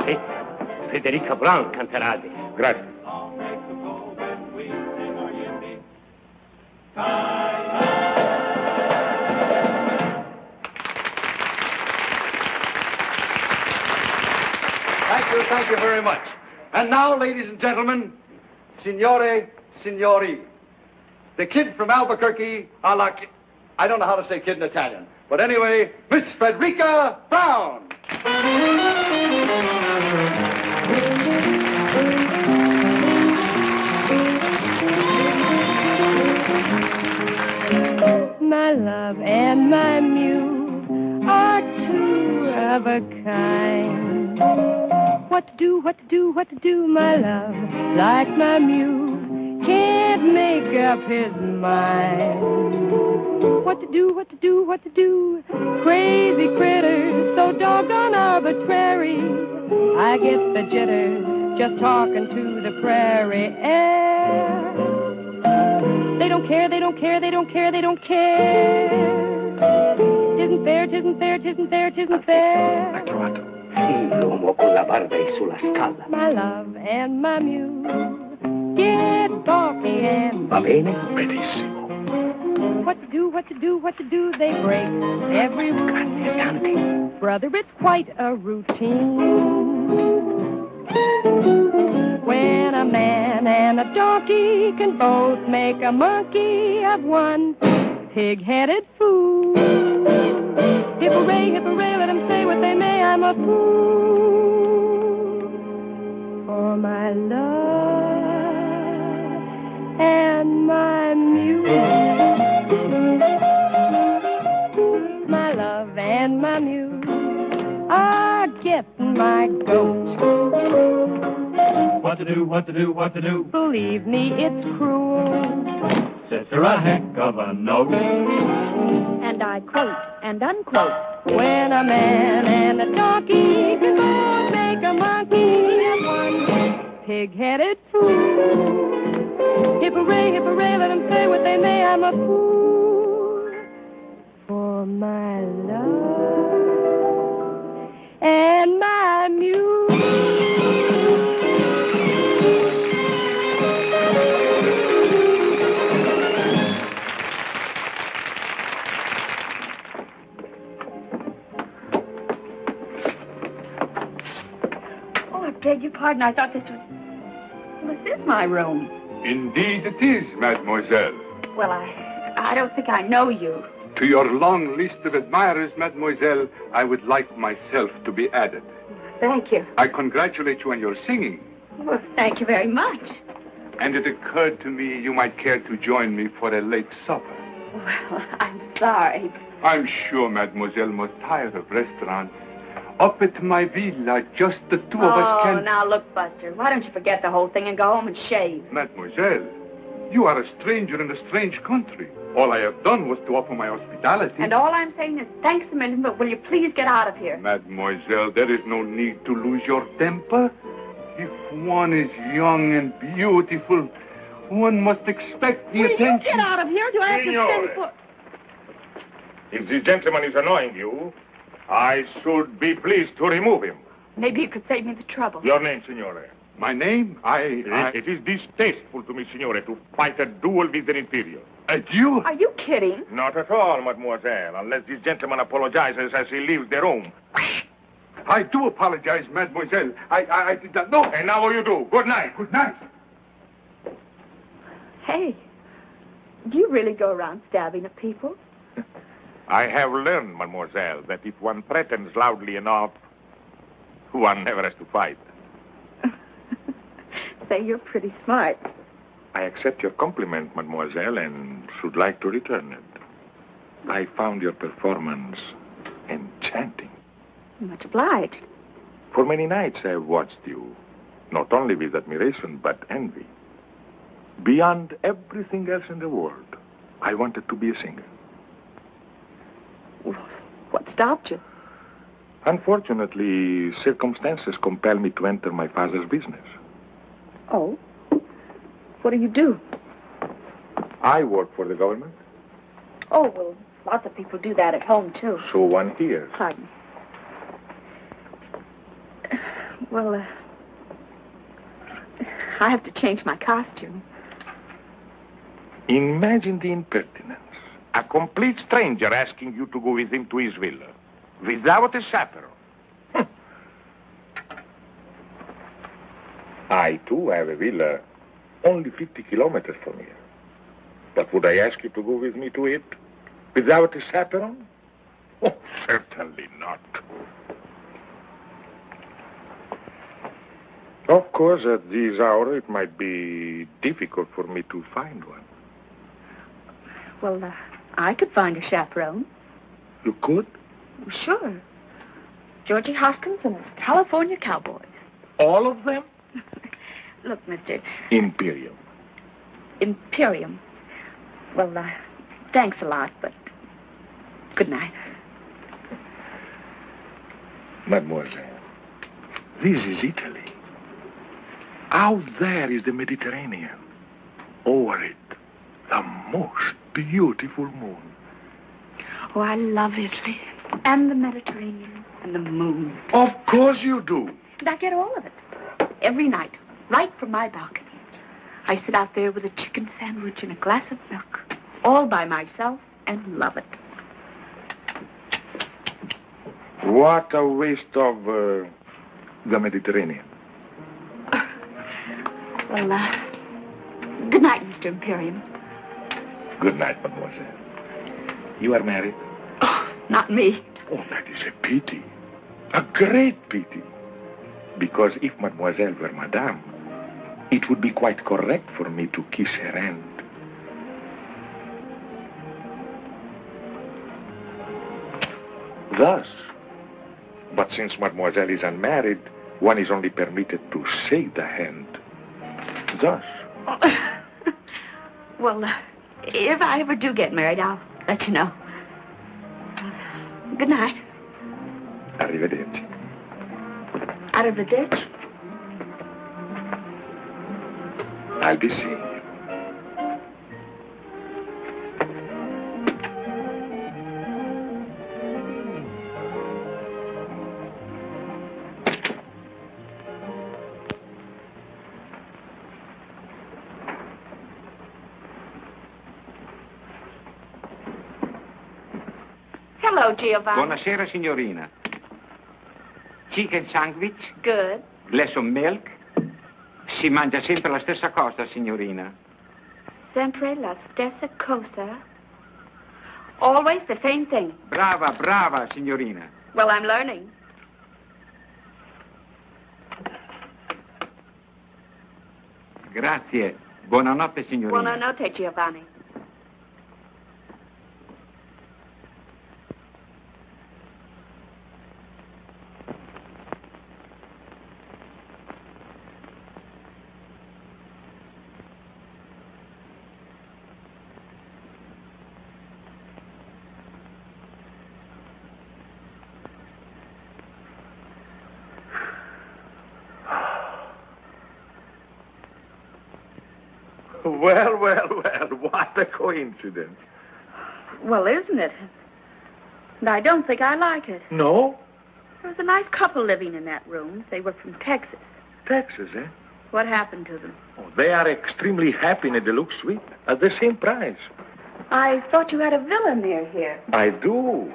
Sì, Federica Brown canterà adesso. Grazie. Thank you very much. And now, ladies and gentlemen, signore, signori, the kid from Albuquerque, I don't know how to say kid in Italian, but anyway, Miss Frederica Brown. My love and my muse are two of a kind. What to do, what to do, what to do, my love, like my muse can't make up his mind. What to do, what to do, what to do, crazy critters, so doggone arbitrary. I get the jitters just talking to the prairie air. They don't care, they don't care, they don't care, they don't care. Tisn't fair, tisn't fair, tisn't fair, tisn't fair. L'ha trovato. Sì, l'uomo con la barba e sulla scala. My love and my muse get balky and... Va bene? Benissimo. What to do, what to do, what to do, they break every rule. Brother, it's quite a routine. When a man and a donkey can both make a monkey of one pig-headed fool. Hip-hooray, let them say what they may, I'm a fool for my love and my muse. My love and my muse are getting my goat. What to do, what to do, what to do? Believe me, it's cruel. Says her a heck of a note. And I quote and unquote. When a man and a donkey can both make a monkey of one pig-headed fool. Hip-hooray, let them say what they may, I'm a fool for my love and my muse. I beg your pardon. I thought this was... Well, this is my room. Indeed it is, mademoiselle. Well, I don't think I know you. To your long list of admirers, mademoiselle, I would like myself to be added. Thank you. I congratulate you on your singing. Well, thank you very much. And it occurred to me you might care to join me for a late supper. Well, I'm sorry. I'm sure mademoiselle must tire of restaurants. Up at my villa, just the two of us can... Oh, now look, Buster, why don't you forget the whole thing and go home and shave? Mademoiselle, you are a stranger in a strange country. All I have done was to offer my hospitality. And all I'm saying is thanks a million, but will you please get out of here? Mademoiselle, there is no need to lose your temper. If one is young and beautiful, one must expect the attention. Will you get out of here? Do I have to send for... If this gentleman is annoying you, I should be pleased to remove him. Maybe you could save me the trouble. Your name, signore? My name? It is distasteful to me, signore, to fight a duel with an Imperium. A duel? Are you kidding? Not at all, mademoiselle, unless this gentleman apologizes as he leaves the room. I do apologize, mademoiselle. I did not know. And now you do. Good night. Good night. Hey, do you really go around stabbing at people? I have learned, mademoiselle, that if one threatens loudly enough, one never has to fight. Say, you're pretty smart. I accept your compliment, mademoiselle, and should like to return it. I found your performance enchanting. Much obliged. For many nights I have watched you, not only with admiration, but envy. Beyond everything else in the world, I wanted to be a singer. What stopped you? Unfortunately, circumstances compel me to enter my father's business. Oh? What do you do? I work for the government. Oh, well, lots of people do that at home, too. So one hears. Pardon. Well, I have to change my costume. Imagine the impertinence. A complete stranger asking you to go with him to his villa. Without a chaperone. I, too, have a villa only 50 kilometers from here. But would I ask you to go with me to it? Without a chaperone? Oh, certainly not. Of course, at this hour, it might be difficult for me to find one. Well, I could find a chaperone. You could? Sure. Georgie Hoskins and his California Cowboys. All of them? Look, Mr. Imperium. Imperium. Well, thanks a lot, but good night. Mademoiselle, this is Italy. Out there is the Mediterranean. Over it, the most beautiful moon. Oh, I love Italy. And the Mediterranean. And the moon. Of course you do. And I get all of it. Every night. Right from my balcony. I sit out there with a chicken sandwich and a glass of milk. All by myself and love it. What a waste of the Mediterranean. Well, good night, Mr. Imperium. Good night, mademoiselle. You are married? Oh, not me. Oh, that is a pity. A great pity. Because if mademoiselle were madame, it would be quite correct for me to kiss her hand. Thus. But since mademoiselle is unmarried, one is only permitted to shake the hand. Thus. Well, if I ever do get married, I'll let you know. Good night. Arrivederci. Out of the ditch? I'll be seeing you. Hello, Giovanni. Buonasera, signorina. Chicken sandwich? Good. Glass of milk? Si mangia sempre la stessa cosa, signorina. Sempre la stessa cosa. Always the same thing. Brava, brava, signorina. Well, I'm learning. Grazie. Buonanotte, signorina. Buonanotte, Giovanni. Well, what a coincidence. Well, isn't it? And I don't think I like it. No? There was a nice couple living in that room. They were from Texas. Texas, eh? What happened to them? Oh, they are extremely happy in a deluxe suite at the same price. I thought you had a villa near here. I do.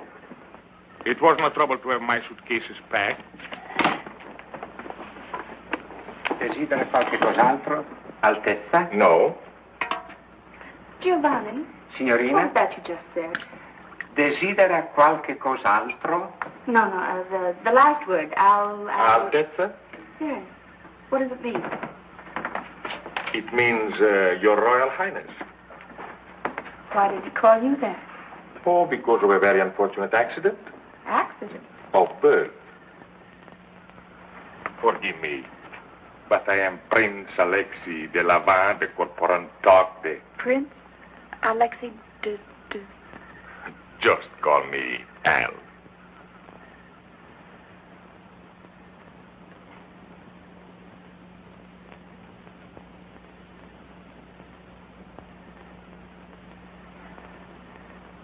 It was no trouble to have my suitcases packed. Desidera qualche cos'altro? Altezza? No. Giovanni? What Signorina? was that you just said? Desidera qualche cos'altro? No, the last word. Altezza? Yes. What does it mean? It means Your Royal Highness. Why did he call you that? Oh, because of a very unfortunate accident Accident. of birth. Forgive me, but I am Prince Alexei de Lavin de Corporantoc de... Prince Alexei de... Just call me Al.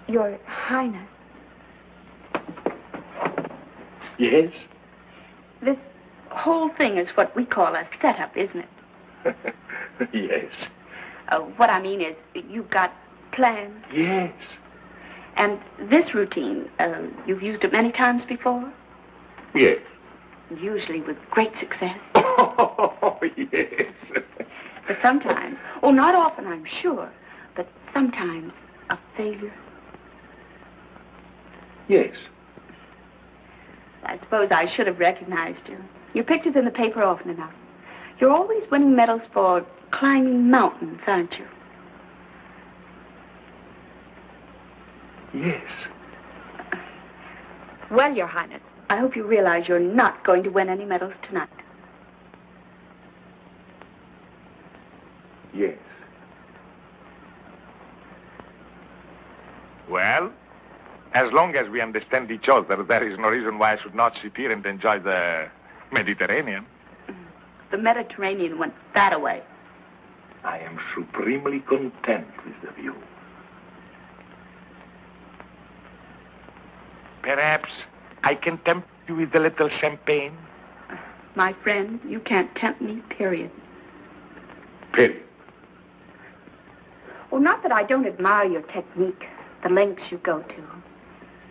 Your Highness. Yes? This whole thing is what we call a setup, isn't it? Yes. What I mean is, you've got plans. Yes. And this routine, you've used it many times before? Yes. Usually with great success. Oh, yes. But sometimes, not often, I'm sure, but sometimes a failure. Yes. I suppose I should have recognized you. Your picture's in the paper often enough. You're always winning medals for climbing mountains, aren't you? Yes. Well, Your Highness, I hope you realize you're not going to win any medals tonight. Yes. Well, as long as we understand each other, there is no reason why I should not sit here and enjoy the Mediterranean. The Mediterranean went that away. I am supremely content with the view. Perhaps I can tempt you with a little champagne? My friend, you can't tempt me, period. Period. Oh, not that I don't admire your technique, the lengths you go to.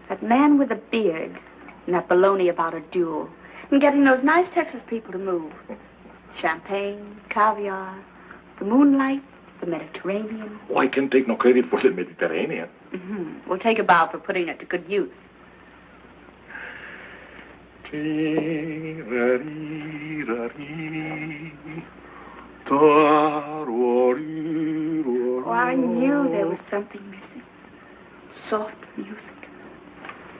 That man with a beard and that baloney about a duel and getting those nice Texas people to move. Champagne, caviar, the moonlight, the Mediterranean. Oh, I can take no credit for the Mediterranean. Mm-hmm. We'll take a bow for putting it to good use. Oh, I knew there was something missing. Soft music.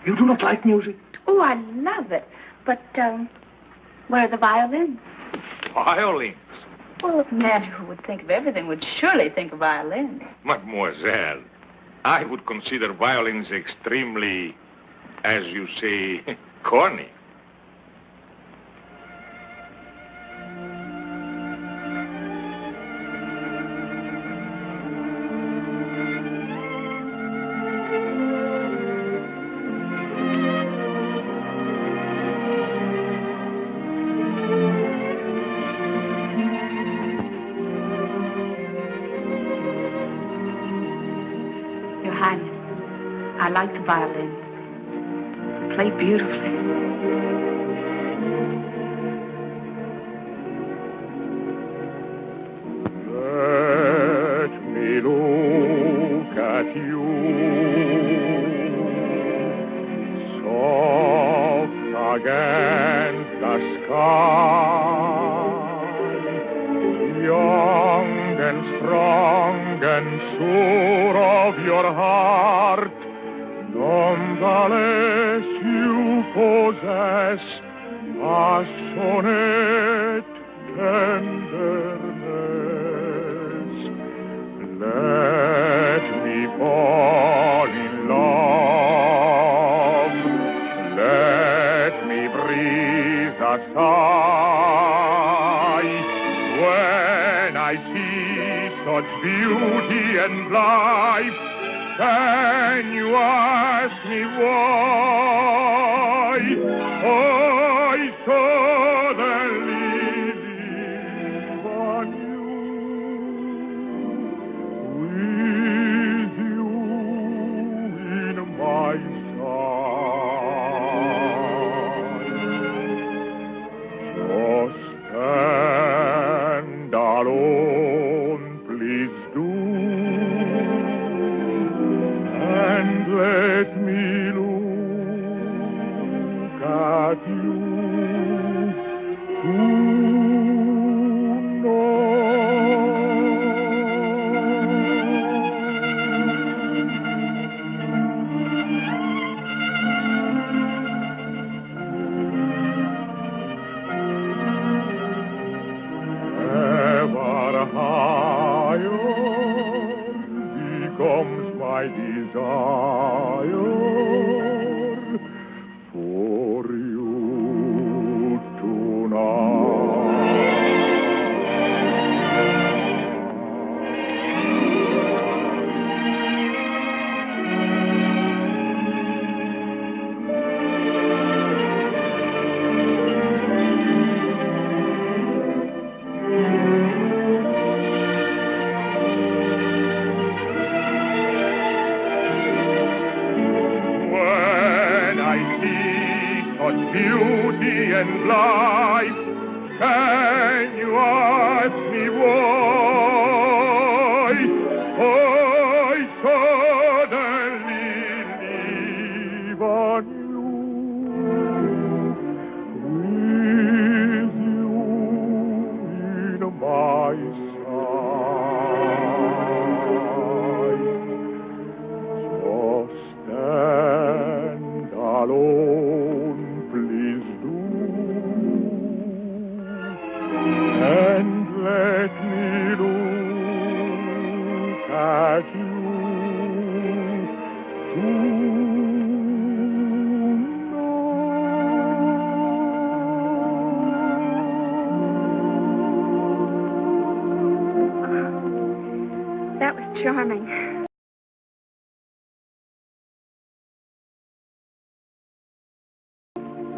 You do not like music? Oh, I love it. But, where are the violins? Violins? Well, a man who would think of everything would surely think of violins. Mademoiselle, I would consider violins extremely, as you say, corny. I like the violin. They play beautifully. Let me look at you, soft against the sky, young and strong and sure of your heart. Nonetheless, you possess passionate tenderness. Let me fall in love. Let me breathe a sigh when I see such beauty and life. Can you ask me why I suddenly live anew with you in my side? So stand alone, please do. And let me look at you ever higher becomes my desire for you tonight. Can you ask me why I suddenly leave on you? With you in my side, so stand alone, please do, and let me look at you That was charming.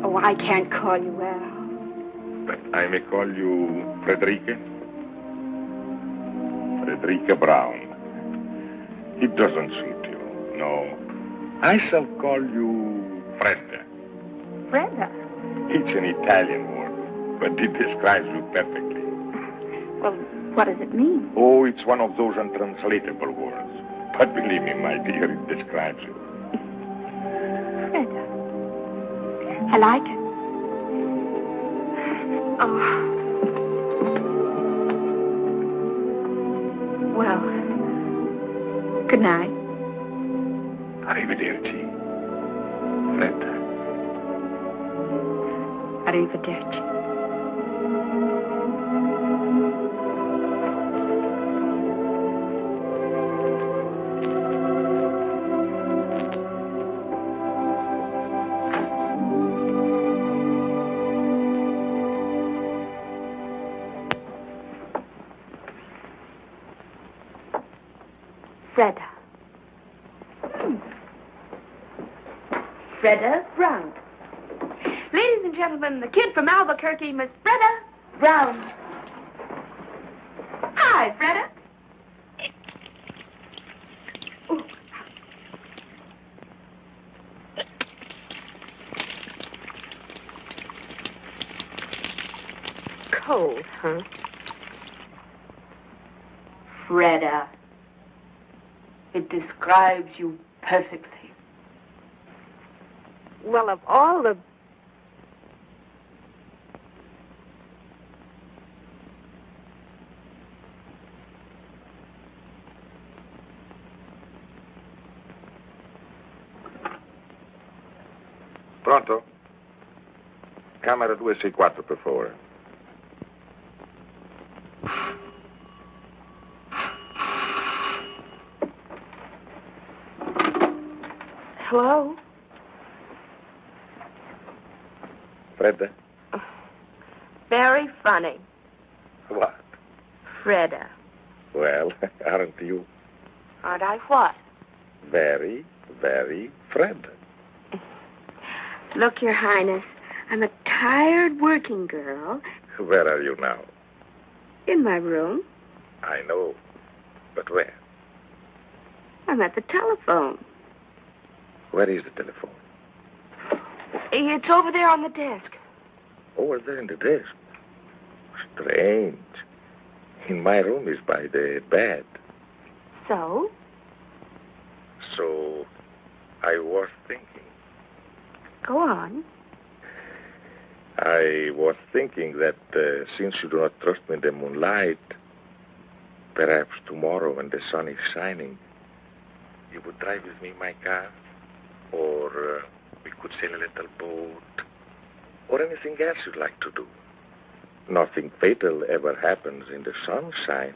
Oh, I can't call you Al. But I may call you Frederica? Frederica Brown. It doesn't suit you, no. I shall call you Fredda. Brenda. It's an Italian word, but it describes you perfectly. Well, what does it mean? Oh, it's one of those untranslatable words. But believe me, my dear, it describes you. Brenda. I like it. Oh. Well, good night. Arrivederci. Fredda. Arrivederci. Freda. Freda Brown. Ladies and gentlemen, the kid from Albuquerque, Miss Freda Brown. Hi, Freda. Ooh. Cold, huh? Freda. It describes you perfectly. Well, of all the... Pronto? Camera 264, per favore. Hello? Fredda? Very funny. What? Freda. Well, aren't you Aren't I what? very, very Fredda? Look, Your Highness, I'm a tired working girl Where are you now? in my room. I know. But where? I'm at the telephone. Where is the telephone? It's over there on the desk. Over there in the desk. Strange. In my room is by the bed. So? So, I was thinking. Go on. I was thinking that since you do not trust me in the moonlight, perhaps tomorrow when the sun is shining, you would drive with me in my car, or we could sail a little boat, or anything else you'd like to do. Nothing fatal ever happens in the sunshine.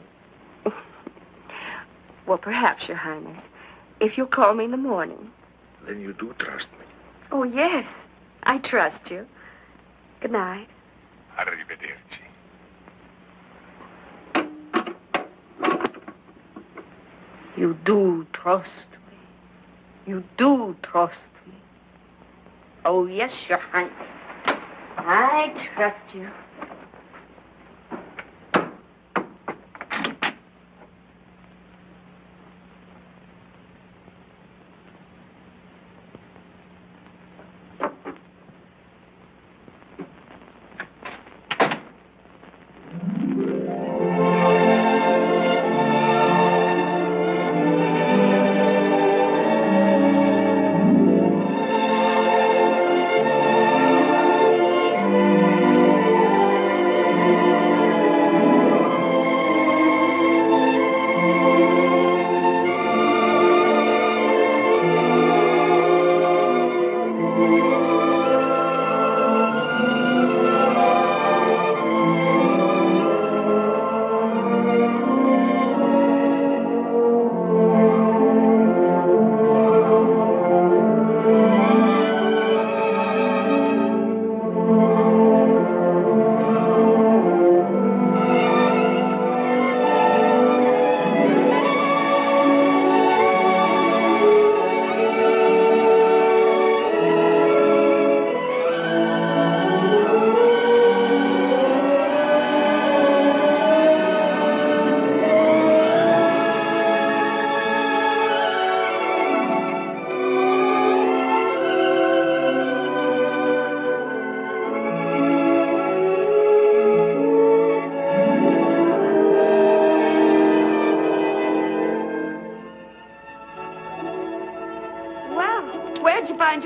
Well, perhaps, Your Highness. If you'll call me in the morning. Then you do trust me. Oh, yes. I trust you. Good night. Arrivederci. You do trust me. You do trust me. Oh, yes, Your Highness. I trust you.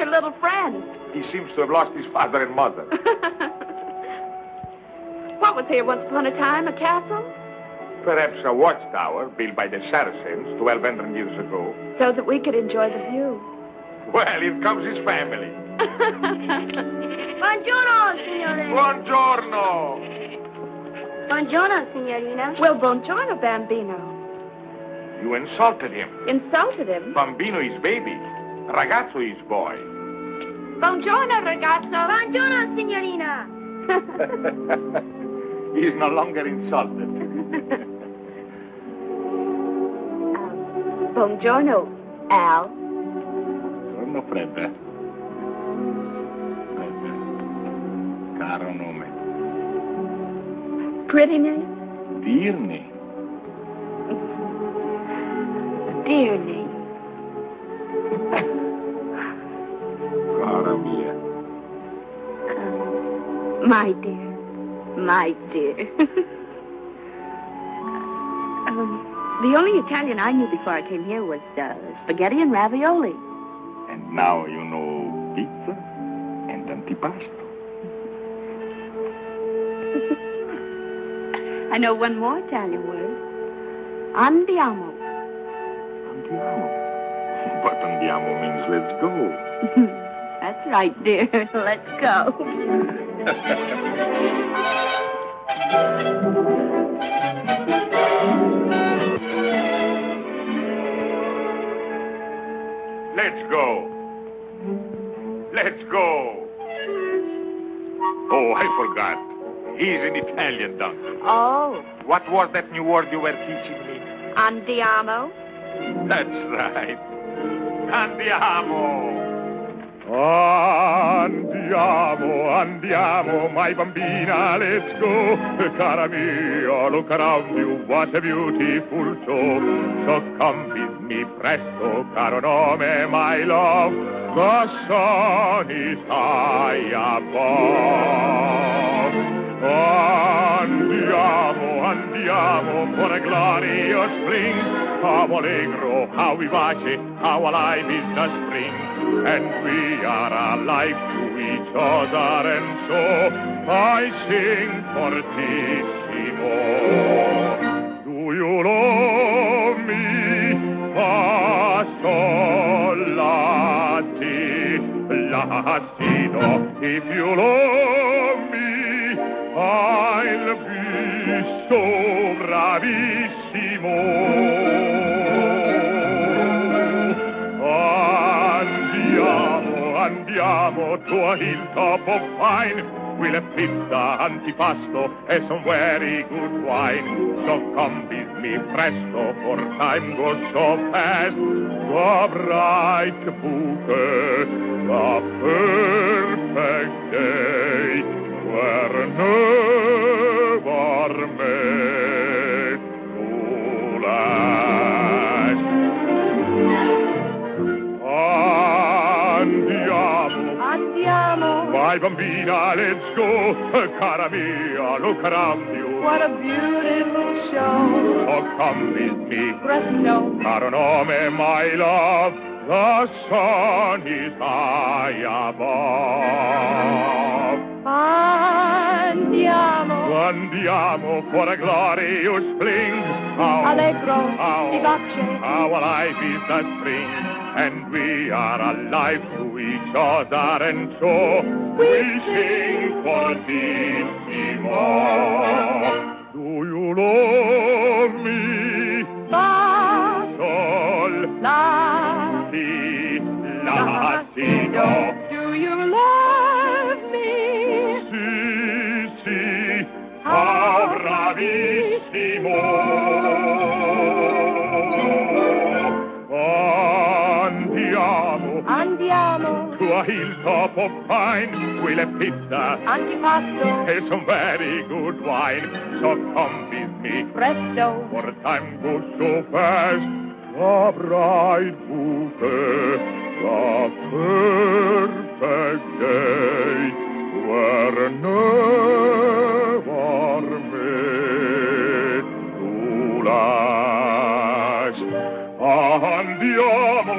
your little friend. He seems to have lost his father and mother. What was here once upon a time? A castle? Perhaps a watchtower built by the Saracens 1,200 years ago. So that we could enjoy the view. Well, here comes his family. Buongiorno, signore. Buongiorno. Buongiorno, signorina. Well, buongiorno, Bambino. You insulted him. Insulted him? Bambino is baby. Ragazzo is boy. Buongiorno, ragazzo. Buongiorno, signorina. He is no longer insulted. Buongiorno, Al. Buongiorno, Fredda. Fredda. Caro nome. Pretty name? Dear name. Dear name. Cara mia. My dear. My dear. The only Italian I knew before I came here was spaghetti and ravioli. And now you know pizza and antipasto. I know one more Italian word. Andiamo. Andiamo. But andiamo means let's go. That's right, dear. Let's go. Let's go. Let's go. Oh, I forgot. He's an Italian donkey. Oh, What was that new word you were teaching me? andiamo. That's right. Andiamo. Andiamo, my bambina, let's go. Cara mia, look around you, what a beautiful show. So come with me presto, caro nome, my love. The sun is high above. Andiamo for a glorious spring. How allegro, how vivace, how alive is the spring. And we are alive to each other, and so I sing fortissimo. Do you love me? Fa sol la si, la si do. If you love me, I'll be so bravissimo. Andiamo to a hilltop of pine. We'll have pizza, antipasto, and some very good wine. So come with me presto, for time goes so fast. The bright bouquet, the perfect day, were never made to last. Andiamo. My bambina, let's go. Cara mia, look around you. What a beautiful show. Oh, come with me. Presto. Caro nome, my love. The sun is high above. Andiamo for a glorious spring. Allegro, how vivace. How alive is the spring. And we are alive to each other, and so we sing fortissimo. Do you love me? Fa, Sol, la, si, la, si, do. do you love me? Si, how bravissimo. Andiamo. To a hilltop of pine, we'll have pizza, Antipasto. and some very good wine. So come with me, Presto. for time goes so fast. The bright bouquet, the perfect day, were never made to last. Andiamo.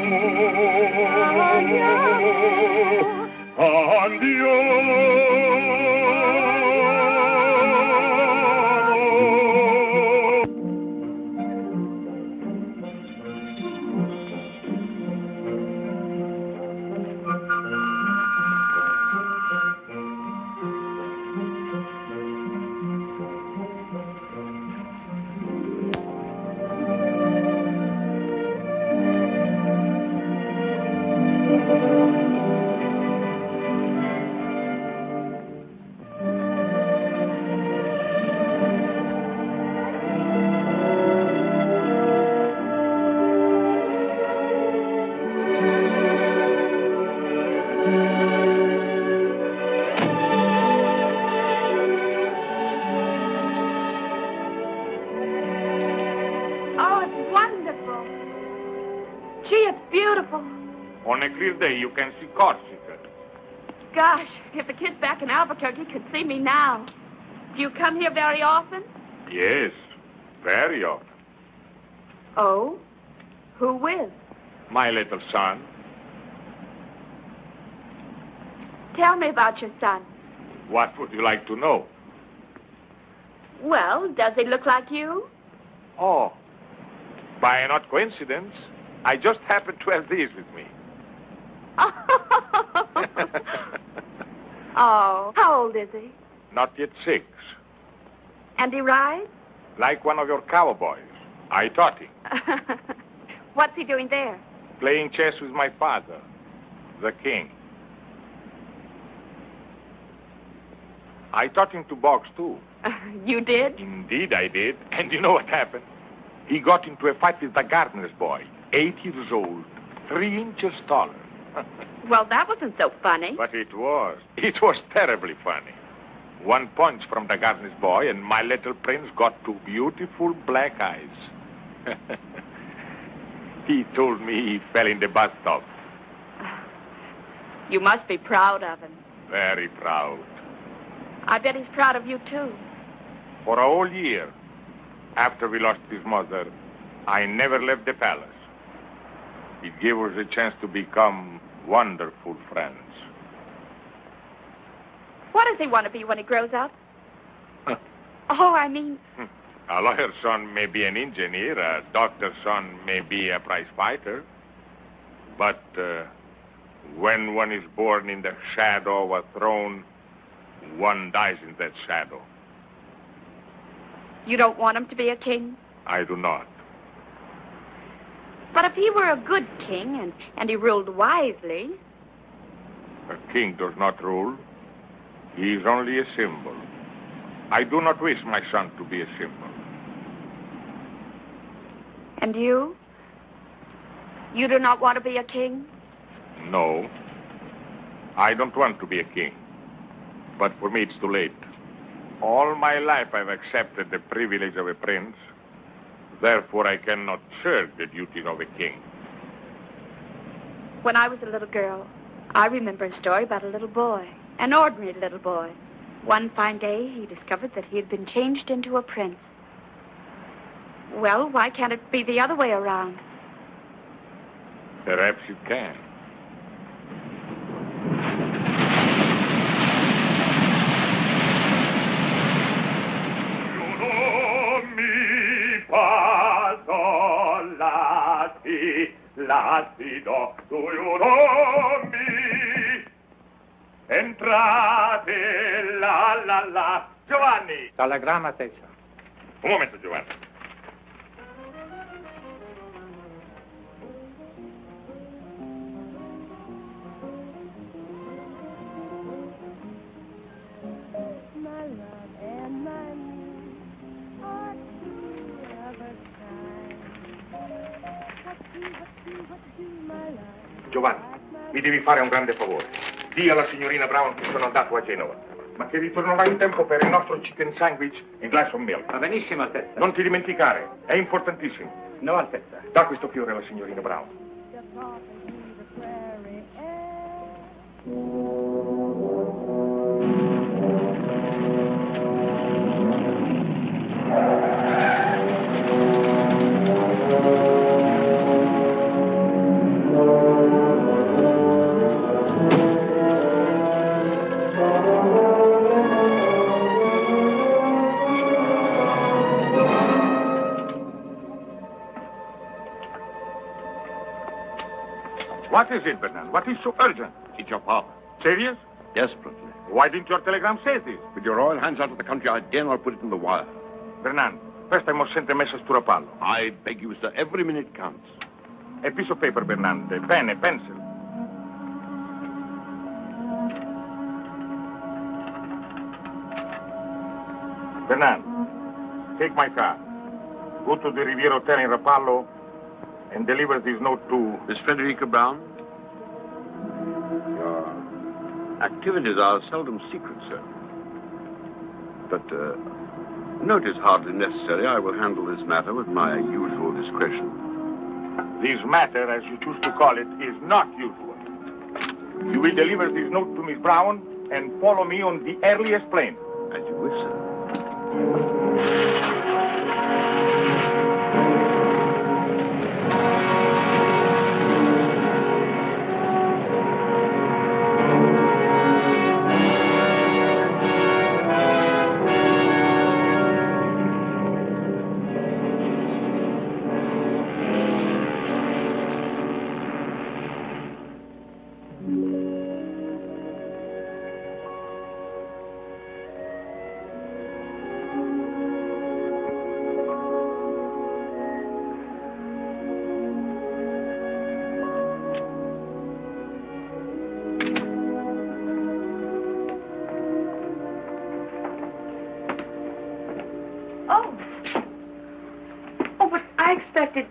beautiful. On a clear day, you can see Corsica. Gosh, if the kids back in Albuquerque could see me now. Do you come here very often? Yes, very often. Oh? Who with? My little son. Tell me about your son. What would you like to know? Well, does he look like you? Oh, by an odd coincidence, I just happened to have these with me. Oh, how old is he? Not yet 6. And he rides? Like one of your cowboys. I taught him. What's he doing there? Playing chess with my father, the king. I taught him to box, too. You did? Indeed, I did. And you know what happened? He got into a fight with the gardener's boy, 8 years old, 3 inches taller. Well, that wasn't so funny. But it was. It was terribly funny. One punch from the gardener's boy, and my little prince got 2 beautiful black eyes. He told me he fell in the bathtub. You must be proud of him. Very proud. I bet he's proud of you, too. For a whole year, after we lost his mother, I never left the palace. It gave us a chance to become wonderful friends. What does he want to be when he grows up? Oh, I mean... A lawyer's son may be an engineer, a doctor's son may be a prize fighter. But when one is born in the shadow of a throne, one dies in that shadow. You don't want him to be a king? I do not. But if he were a good king and he ruled wisely... A king does not rule. He is only a symbol. I do not wish my son to be a symbol. And you? You do not want to be a king? No. I don't want to be a king. But for me, it's too late. All my life, I've accepted the privilege of a prince. Therefore, I cannot shirk the duties of a king. When I was a little girl, I remember a story about a little boy, an ordinary little boy. One fine day, he discovered that he had been changed into a prince. Well, why can't it be the other way around? Perhaps it can. Lassido, do you know me? Entrate, la. Giovanni! Telegramma, Tessa. Un momento, Giovanni. My love and my muse are two of a kind. What do, my love? Giovanni, mi devi fare un grande favore. Dì alla signorina Brown che sono andato a Genova, ma che ritornerò in tempo per il nostro chicken sandwich e glass of milk. Va benissimo, Altezza. Non ti dimenticare, è importantissimo. No, Altezza. Da questo fiore alla signorina Brown. What is it, Bernard? What is so urgent? It's your father. Serious? Desperately. Why didn't your telegram say this? With your royal hands out of the country, I dare not put it in the wire. Bernard, first I must send a message to Rapallo. I beg you, sir, every minute counts. A piece of paper, Bernard, a pen, a pencil. Bernard, take my car. Go to the Riviera Hotel in Rapallo and deliver this note to... Miss Frederica Brown? Your activities are seldom secret, sir. But, note is hardly necessary. I will handle this matter with my usual discretion. This matter, as you choose to call it, is not usual. You will deliver this note to Miss Brown and follow me on the earliest plane. As you wish, sir.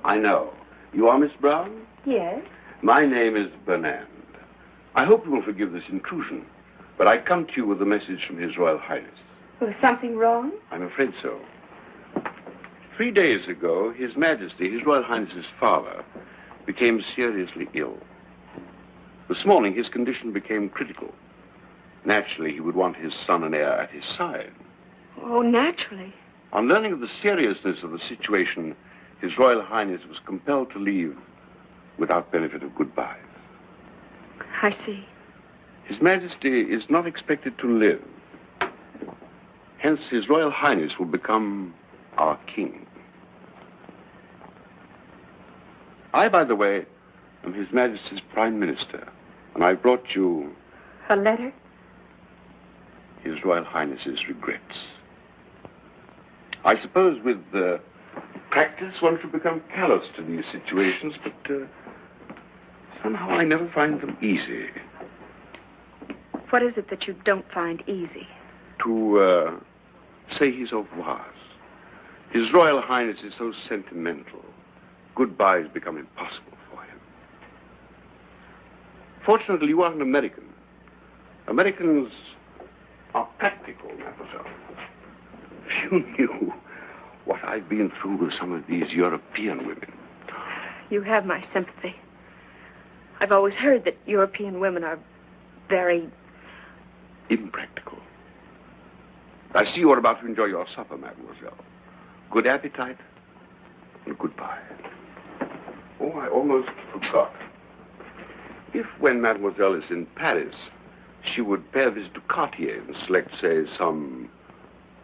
I know. You are Miss Brown? Yes. My name is Bernand. I hope you will forgive this intrusion, but I come to you with a message from His Royal Highness. Was something wrong? I'm afraid so. 3 days ago, His Majesty, His Royal Highness's father, became seriously ill. This morning, his condition became critical. Naturally, he would want his son and heir at his side. Oh, naturally. On learning of the seriousness of the situation, His Royal Highness was compelled to leave without benefit of goodbyes. I see. His Majesty is not expected to live. Hence, His Royal Highness will become our king. I, by the way, am His Majesty's Prime Minister, and I brought you A letter? His Royal Highness's regrets. I suppose with practice one should become callous to these situations, but somehow I never find them easy. What is it that you don't find easy? To say his au revoirs. His Royal Highness is so sentimental. Goodbyes become impossible for him. Fortunately, you are an American. Americans are practical, mademoiselle. If you knew what I've been through with some of these European women. You have my sympathy. I've always heard that European women are very... impractical. I see you are about to enjoy your supper, mademoiselle. Good appetite and goodbye. Oh, I almost forgot. If, when mademoiselle is in Paris, she would pay a visit to Cartier and select, say, some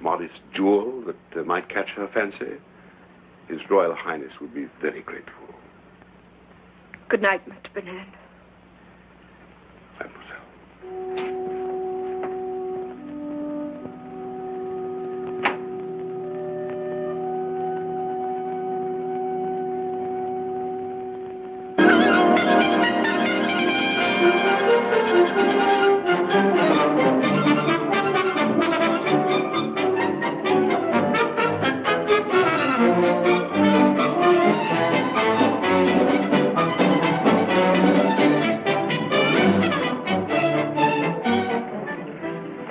modest jewel that might catch her fancy, His Royal Highness would be very grateful. Good night, Mr. Bernard. Mademoiselle.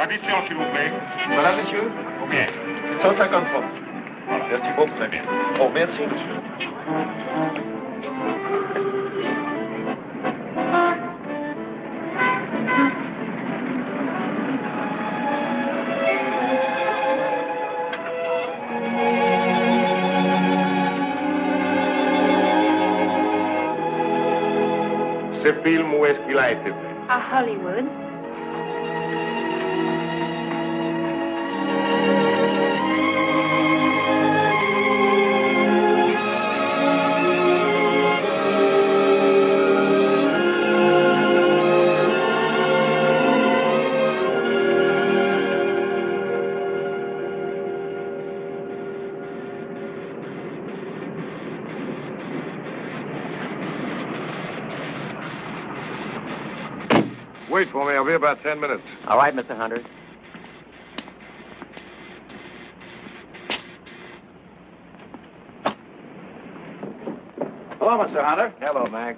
Addition, s'il vous plaît. Voilà, monsieur. Combien? 150 francs. Voilà. Merci beaucoup. Très bien. Oh, merci, monsieur. Ce film, où est-ce qu'il a été fait? À Hollywood. Wait for me. I'll be about 10 minutes. All right, Mr. Hunter. Hello, Mr. Hunter. Hello, Mac.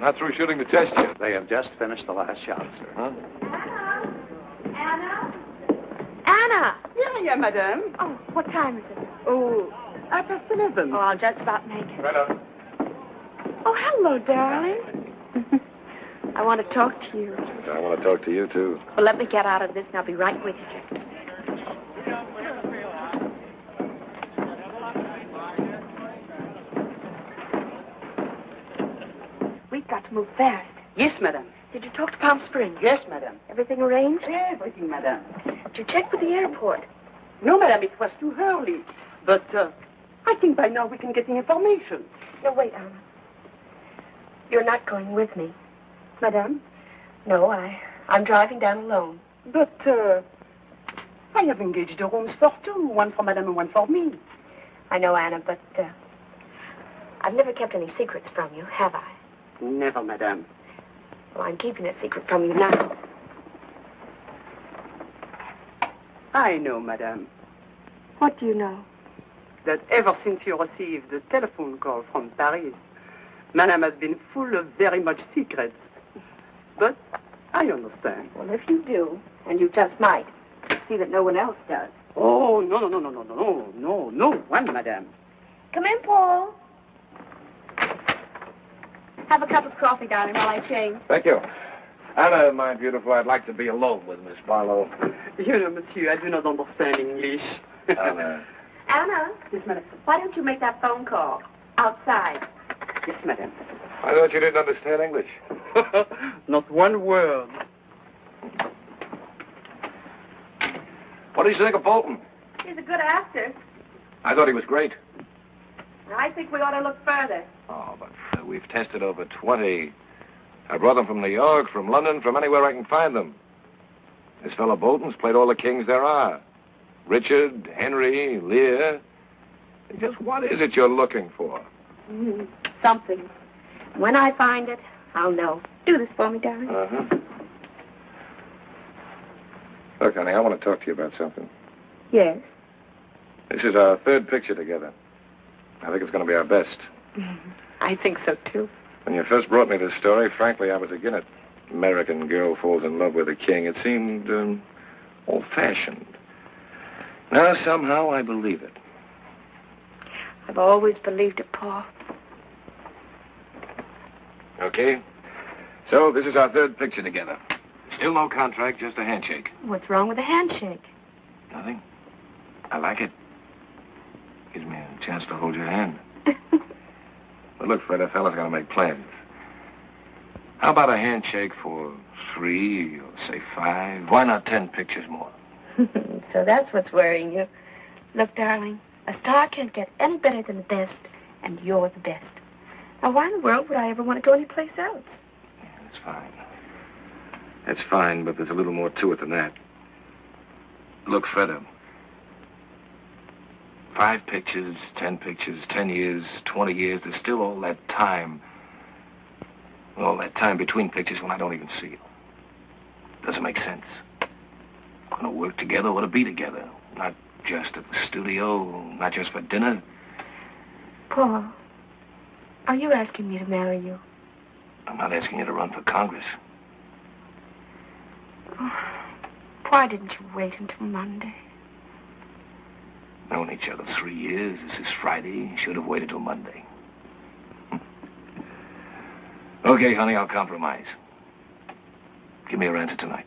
Not through shooting the test yet. They have just finished the last shot, sir. Huh? Anna! Yeah, madame. Oh, what time is it? Oh, 11:30. Oh, I'll just about make it. Right up. Oh, hello, darling. I want to talk to you. I want to talk to you, too. Well, let me get out of this and I'll be right with you. We've got to move fast. Yes, madame. Did you talk to Palm Springs? Yes, madame. Everything arranged? Everything, madame. Did you check with the airport? No, madame, it was too early. But I think by now we can get the information. No, wait, Anna. You're not going with me. Madame? No, I'm driving down alone. But I have engaged the rooms for two. One for madame and one for me. I know, Anna, but I've never kept any secrets from you, have I? Never, madame. Well, I'm keeping a secret from you now. I know, madame, What do you know? that ever since you received the telephone call from Paris, madame has been full of very much secrets. But I understand. Well, if you do, and you just might, see that no one else does. Oh, no one, madame. Come in, Paul. Have a cup of coffee, darling, while I change. Thank you. Anna, my beautiful, I'd like to be alone with Miss Barlow. You know, monsieur, I do not understand English. Anna. Anna, Yes, madame. why don't you make that phone call outside? Yes, madame. I thought you didn't understand English. Not one word. What do you think of Bolton? He's a good actor. I thought he was great. I think we ought to look further. Oh, but we've tested over 20. I brought them from New York, from London, from anywhere I can find them. This fellow Bolton's played all the kings there are. Richard, Henry, Lear. Just what is it you're looking for? Something. When I find it, I'll know. Do this for me, darling. Uh-huh. Look, honey, I want to talk to you about something. Yes. This is our third picture together. I think it's going to be our best. I think so, too. When you first brought me this story, frankly, I was against it. American girl falls in love with a king. It seemed old-fashioned. Now, somehow, I believe it. I've always believed it, Paul. Okay. So, this is our third picture together. Still no contract, just a handshake. What's wrong with a handshake? Nothing. I like it. Gives me a chance to hold your hand. But look, Fred, a fella's got to make plans. How about a handshake for 3 or, say, 5? Why not 10 pictures more? So that's what's worrying you. Look, darling, a star can't get any better than the best, and you're the best. Now, why in the world would I ever want to go anyplace else? Yeah, that's fine. That's fine, but there's a little more to it than that. Look, Fred, 5 pictures, 10 pictures, 10 years, 20 years, there's still all that time. All that time between pictures when I don't even see you. Doesn't make sense. We're going to work together, we're to be together. Not just at the studio, not just for dinner. Paul, are you asking me to marry you? I'm not asking you to run for Congress. Oh, why didn't you wait until Monday? Known each other 3 years. This is Friday. Should have waited till Monday. Okay, honey, I'll compromise. Give me your answer tonight.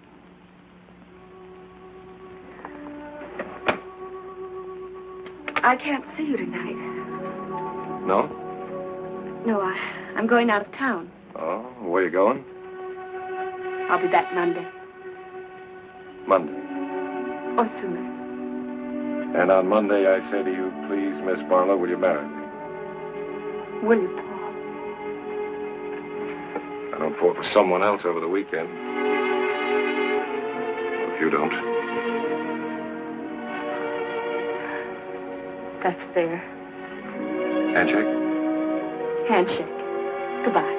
I can't see you tonight. No? No, I'm going out of town. Oh, where you going? I'll be back Monday. Monday. Or sooner. And on Monday, I say to you, please, Miss Barlow, will you marry me? Will you, Paul? I don't fall for someone else over the weekend. Well, if you don't. That's fair. Handshake? Handshake. Goodbye.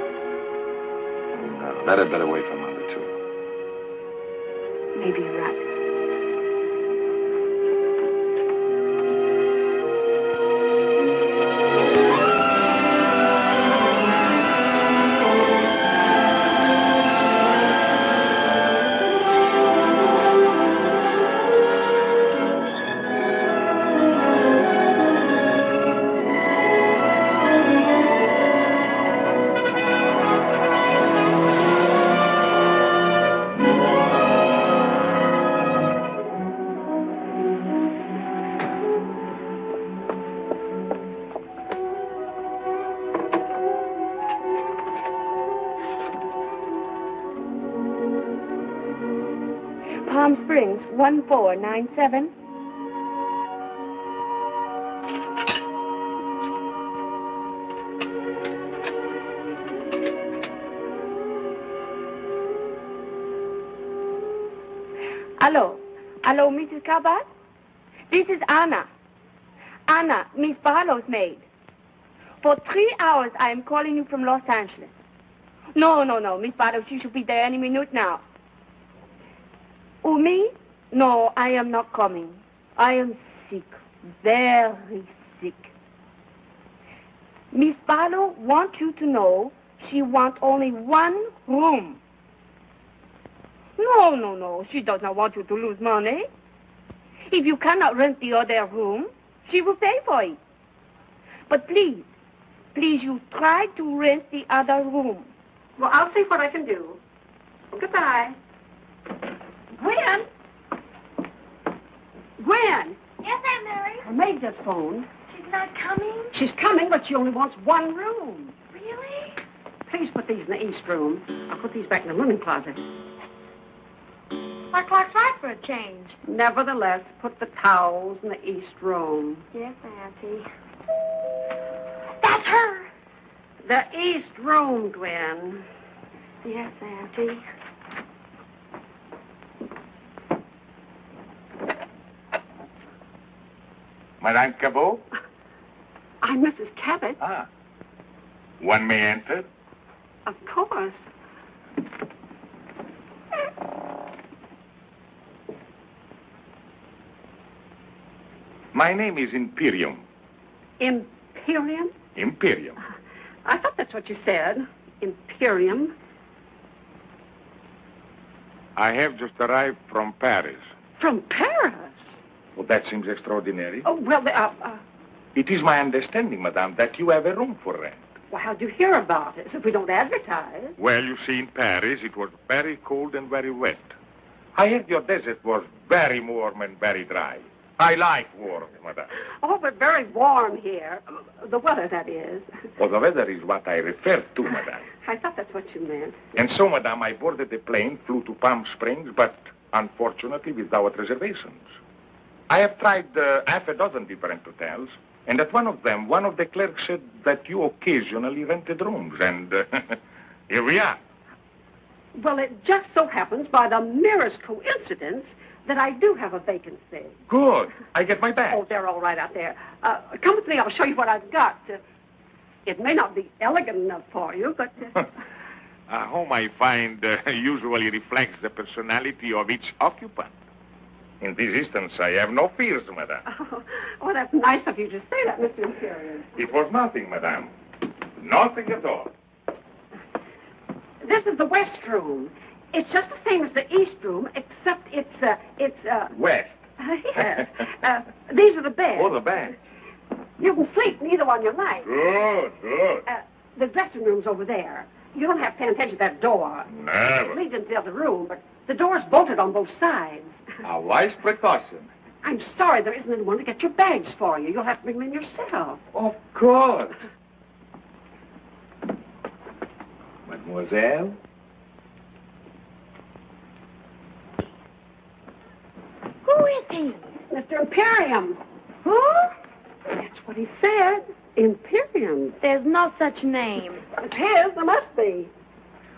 No, that had better wait for Monday, too. Maybe you're right. 1497. Hello, Mrs. Cabot? This is Anna. Anna, Miss Barlow's maid. For 3 hours, I am calling you from Los Angeles. No, Miss Barlow, she should be there any minute now. Oh, me? No, I am not coming. I am sick, very sick. Miss Barlow wants you to know she wants only one room. No, she does not want you to lose money. If you cannot rent the other room, she will pay for it. But please, you try to rent the other room. Well, I'll see what I can do. Goodbye. Gwen? Gwen? Yes, Aunt Mary? Her maid just phoned. She's not coming? She's coming, but she only wants one room. Really? Please put these in the east room. I'll put these back in the linen closet. Our clock's right for a change. Nevertheless, put the towels in the east room. Yes, Auntie. That's her. The east room, Gwen. Yes, Auntie. Madame Cabot? I'm Mrs. Cabot. Ah. One may enter? Of course. My name is Imperium. Imperium? Imperium. I thought that's what you said. Imperium. I have just arrived from Paris. From Paris? Well, that seems extraordinary. Oh, well, It is my understanding, madame, that you have a room for rent. well, how'd you hear about it? If we don't advertise. Well, you see, in Paris, it was very cold and very wet. I heard your desert was very warm and very dry. I like warm, madame. Oh, but very warm here. The weather, that is. Well, the weather is what I refer to, madame. I thought that's what you meant. And so, madame, I boarded the plane, flew to Palm Springs, but unfortunately without reservations. I have tried half a dozen different hotels, and at one of them, one of the clerks said that you occasionally rented rooms, and here we are. Well, it just so happens, by the merest coincidence, that I do have a vacancy. Good. I get my bag. Oh, they're all right out there. Come with me. I'll show you what I've got. It may not be elegant enough for you, but... A home, I find, usually reflects the personality of each occupant. In this instance, I have no fears, madame. Oh, that's nice of you to say that, Mr. Imperium. It was nothing, madame. Nothing at all. This is the west room. It's just the same as the east room, except it's West. Yes. These are the beds. Oh, the bed. You can sleep in either one you like. Good. The dressing room's over there. You don't have to pay attention to that door. Never. It leads into the other room, but the door's bolted on both sides. A wise precaution. I'm sorry there isn't anyone to get your bags for you. You'll have to bring them in yourself. Of course. Mademoiselle? Who is he? Mr. Imperium. Who? That's what he said. Imperium. There's no such name. It's his. There must be.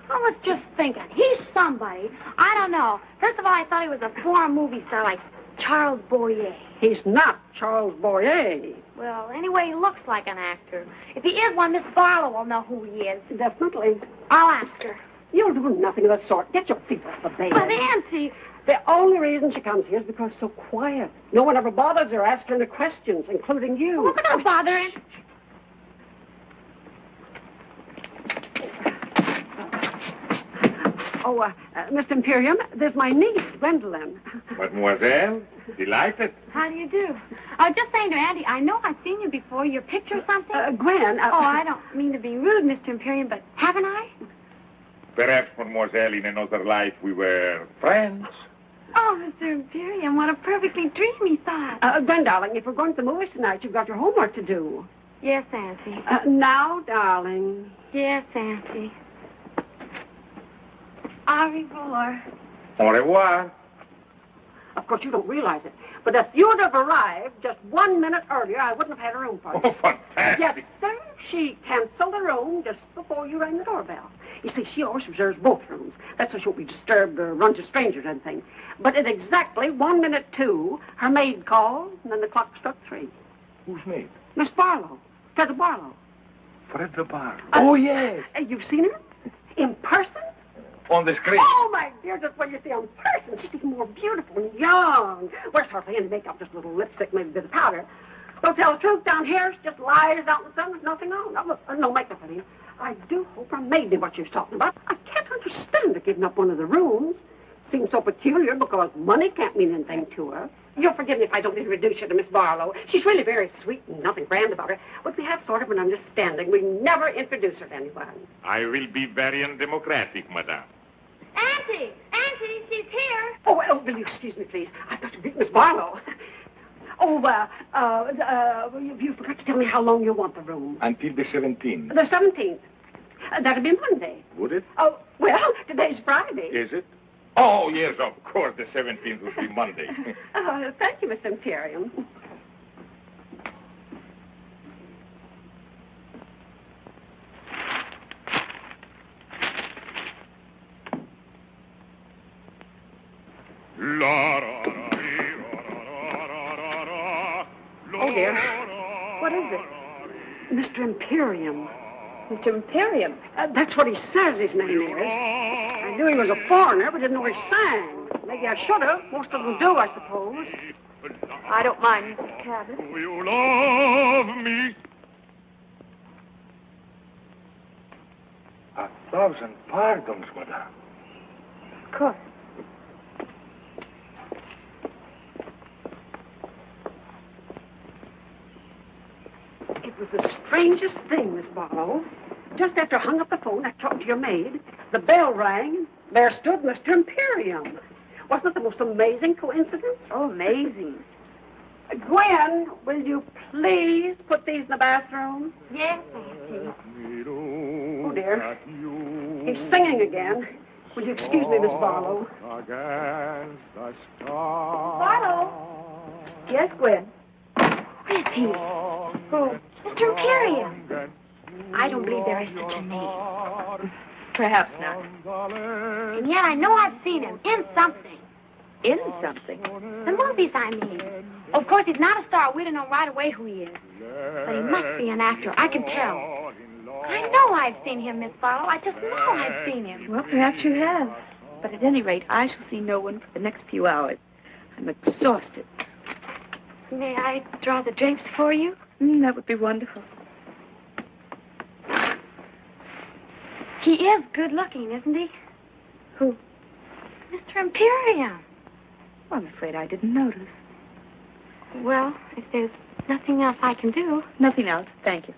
I was just thinking. He's somebody. I don't know. First of all, I thought he was a foreign movie star like Charles Boyer. He's not Charles Boyer. Well, anyway, he looks like an actor. If he is one, Miss Barlow will know who he is. Definitely. I'll ask her. You'll do nothing of the sort. Get your feet off the bed. But, Auntie... The only reason she comes here is because it's so quiet. No one ever bothers her, asks her any questions, including you. We're going to bother him. Mr. Imperium, there's my niece, Gwendolyn. Mademoiselle, delighted. How do you do? I was just saying to Auntie, I know I've seen you before. Your picture or something? Gwen. Oh, I don't mean to be rude, Mr. Imperium, but haven't I? Perhaps, mademoiselle, in another life we were friends. Oh, Mr. Imperium, what a perfectly dreamy thought. Gwen, darling, if we're going to the movies tonight, you've got your homework to do. Yes, Auntie. Now, darling. Yes, Auntie. Au revoir. Au revoir. Of course, you don't realize it. But if you'd have arrived just 1 minute earlier, I wouldn't have had a room for you. Oh, fantastic. Yes, sir. She canceled the room just before you rang the doorbell. You see, she always reserves both rooms. That's so she won't be disturbed or run to strangers or anything. But at exactly 1 minute 2, her maid called, and then the clock struck 3. Who's maid? Miss Barlow. Fred Barlow. Fred Barlow. Oh, yes. You've seen her? In person? On the screen. Oh, my dear, just when you see her in person, she's even more beautiful and young. Wears hardly any makeup, just a little lipstick, maybe a bit of powder. Don't tell the truth, down here, she just lies out in the sun with nothing on. No makeup, I mean. I do hope her maid knew what she was talking about. I can't understand her giving up one of the rooms. Seems so peculiar because money can't mean anything to her. You'll forgive me if I don't introduce you to Miss Barlow. She's really very sweet and nothing grand about her. But we have sort of an understanding. We never introduce her to anyone. I will be very undemocratic, madame. Auntie! Auntie, she's here. Oh, well, will you excuse me, please? I've got to meet Miss Barlow. You forgot to tell me how long you want the room. Until the 17th. The 17th. That'll be Monday. Would it? Oh, well, today's Friday. Is it? Oh, yes, of course, the 17th would be Monday. Thank you, Mr. Imperium. Oh, dear. What is it? Mr. Imperium. Mr. Imperium? That's what he says his name is. I knew he was a foreigner, but didn't know he sang. Maybe I should have. Most of them do, I suppose. I don't mind, Mrs. Cabot. Do you love me? 1,000 pardons, madame. Of course. It was the strangest thing, Miss Barlow. Just after I hung up the phone, I talked to your maid. The bell rang. There stood Mr. Imperium. Wasn't it the most amazing coincidence? Oh, amazing. Gwen, will you please put these in the bathroom? Yes, Auntie. Oh, dear. He's singing again. Will you excuse me, Miss Barlow? Barlow? Yes, Gwen? Where is he? Who? Mr. Imperium. I don't believe there is such a name. Perhaps not. And yet I know I've seen him in something. In something? The movies, I mean. Of course, he's not a star. We don't know right away who he is. But he must be an actor. I can tell. I know I've seen him, Miss Barlow. I just know I've seen him. Well, perhaps you have. But at any rate, I shall see no one for the next few hours. I'm exhausted. May I draw the drapes for you? That would be wonderful. He is good looking, isn't he? Who? Mr. Imperium. Well, I'm afraid I didn't notice. Well, if there's nothing else I can do. Nothing else. Thank you.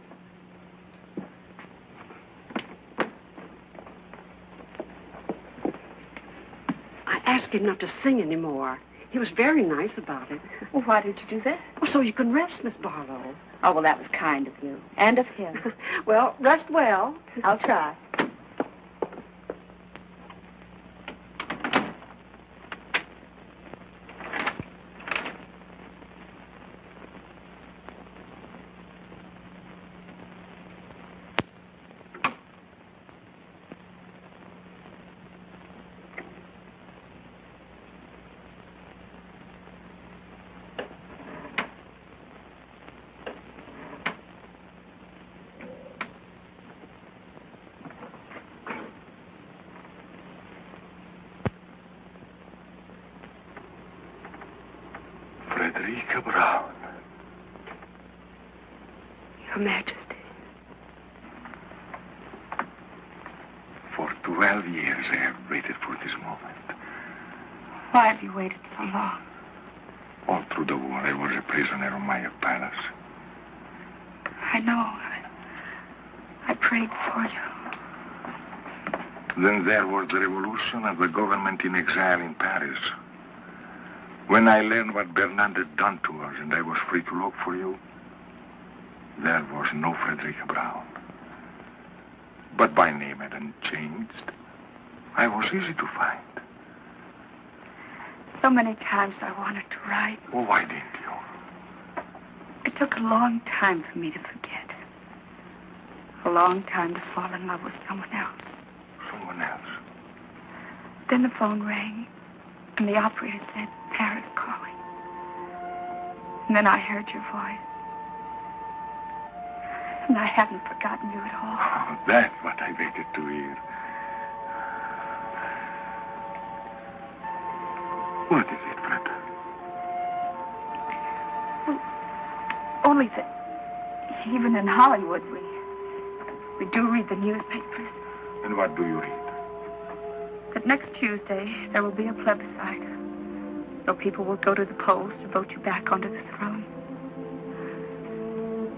I asked him not to sing anymore. He was very nice about it. Well, why did you do that? Well, so you can rest, Miss Barlow. Oh, well, that was kind of you. And of him. Well, rest well. I'll try. Frederica Brown. Your Majesty. For 12 years I have waited for this moment. Why have you waited so long? All through the war I was a prisoner of my palace. I know. I prayed for you. Then there was the revolution and the government in exile in Paris. When I learned what Bernard had done to us and I was free to look for you, there was no Frederica Brown. But my name hadn't changed. I was easy to find. So many times I wanted to write. Well, why didn't you? It took a long time for me to forget. A long time to fall in love with someone else. Someone else? Then the phone rang, and the operator said, Paris calling. And then I heard your voice. And I haven't forgotten you at all. Oh, that's what I waited to hear. What is it, Fred? Well, only that even in Hollywood, we do read the newspapers. And what do you read? That next Tuesday, there will be a plebiscite. No people will go to the polls to vote you back onto the throne.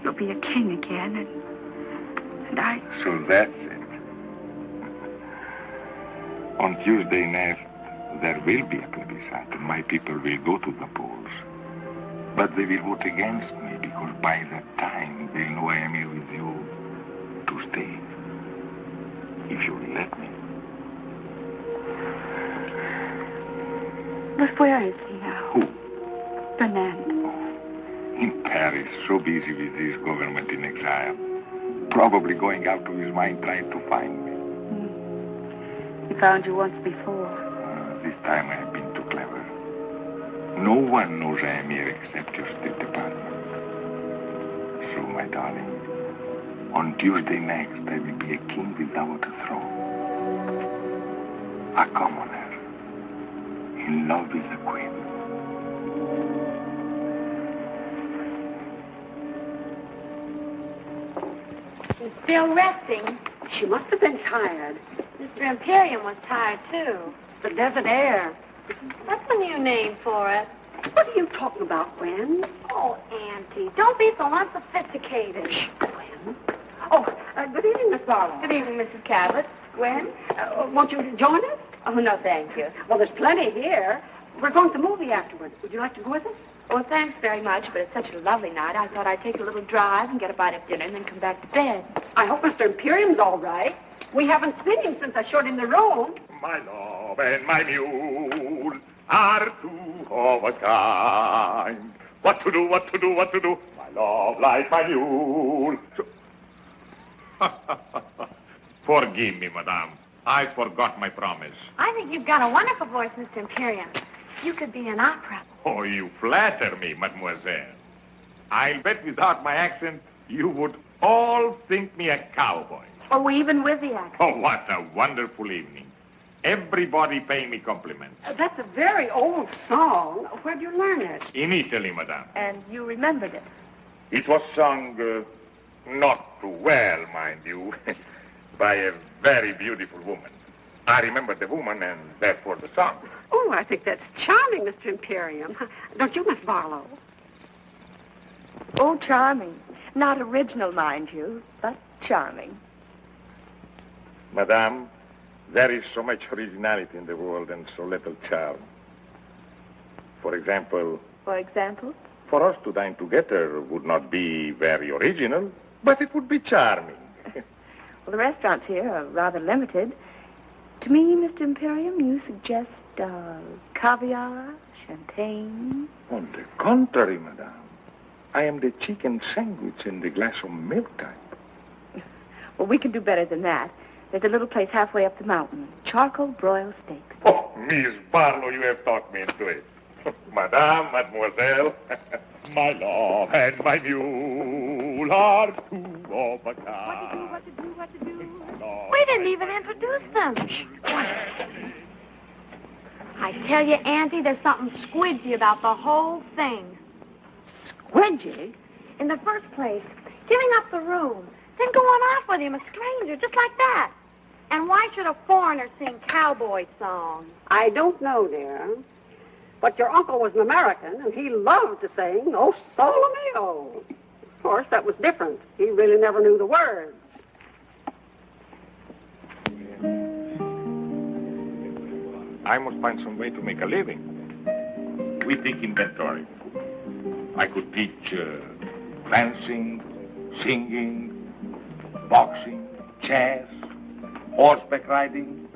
You'll be a king again, and I... So that's it. On Tuesday next, there will be a plebiscite, and my people will go to the polls. But they will vote against me, because by that time, they'll know I am here with you to stay. If you will let me. But where is he now? Who? Fernand. In Paris, so busy with his government in exile. Probably going out of his mind trying to find me. He found you once before. This time I have been too clever. No one knows I am here except your State Department. So, my darling, on Tuesday next, I will be a king without a throne. A commoner. In love with the queen. She's still resting. She must have been tired. Mr. Imperium was tired, too. The desert air. What's the new name for it? What are you talking about, Gwen? Oh, Auntie, don't be so unsophisticated. Gwen? Oh, good evening, Miss Barlow. Good evening, Mrs. Cabot. Gwen, won't you join us? Oh, no, thank you. Well, there's plenty here. We're going to the movie afterwards. Would you like to go with us? Oh, thanks very much, but it's such a lovely night. I thought I'd take a little drive and get a bite of dinner and then come back to bed. I hope Mr. Imperium's all right. We haven't seen him since I showed him the room. My love and my mule are two of a kind. What to do, what to do, what to do? My love like my mule. Forgive me, madame. I forgot my promise. I think you've got a wonderful voice, Mr. Imperium. You could be an opera. Oh, you flatter me, mademoiselle. I'll bet without my accent, you would all think me a cowboy. Oh, even with the accent. Oh, what a wonderful evening. Everybody paying me compliments. That's a very old song. Where'd you learn it? In Italy, madame. And you remembered it. It was sung not too well, mind you, by a very beautiful woman. I remember the woman and therefore the song. Oh, I think that's charming, Mr. Imperium. Don't you, Miss Barlow? Oh, charming. Not original, mind you, but charming. Madame, there is so much originality in the world and so little charm. For example, For example? for us to dine together would not be very original, but it would be charming. Well, the restaurants here are rather limited. To me, Mr. Imperium, you suggest caviar, champagne. On the contrary, madame. I am the chicken sandwich and the glass of milk type. Well, we can do better than that. There's a little place halfway up the mountain. Charcoal broiled steaks. Oh, Miss Barlow, you have talked me into it. Madame, mademoiselle, my love and my mule are two of a kind. What to do? We didn't even introduce them. I tell you, Auntie, there's something squidgy about the whole thing. Squidgy? In the first place, giving up the room, then going off with him, a stranger, just like that. And why should a foreigner sing cowboy songs? I don't know, dear. But your uncle was an American, and he loved to sing, "Oh, Sole Mio." Of course, that was different. He really never knew the words. I must find some way to make a living. We take inventory. I could teach dancing, singing, boxing, chess, horseback riding.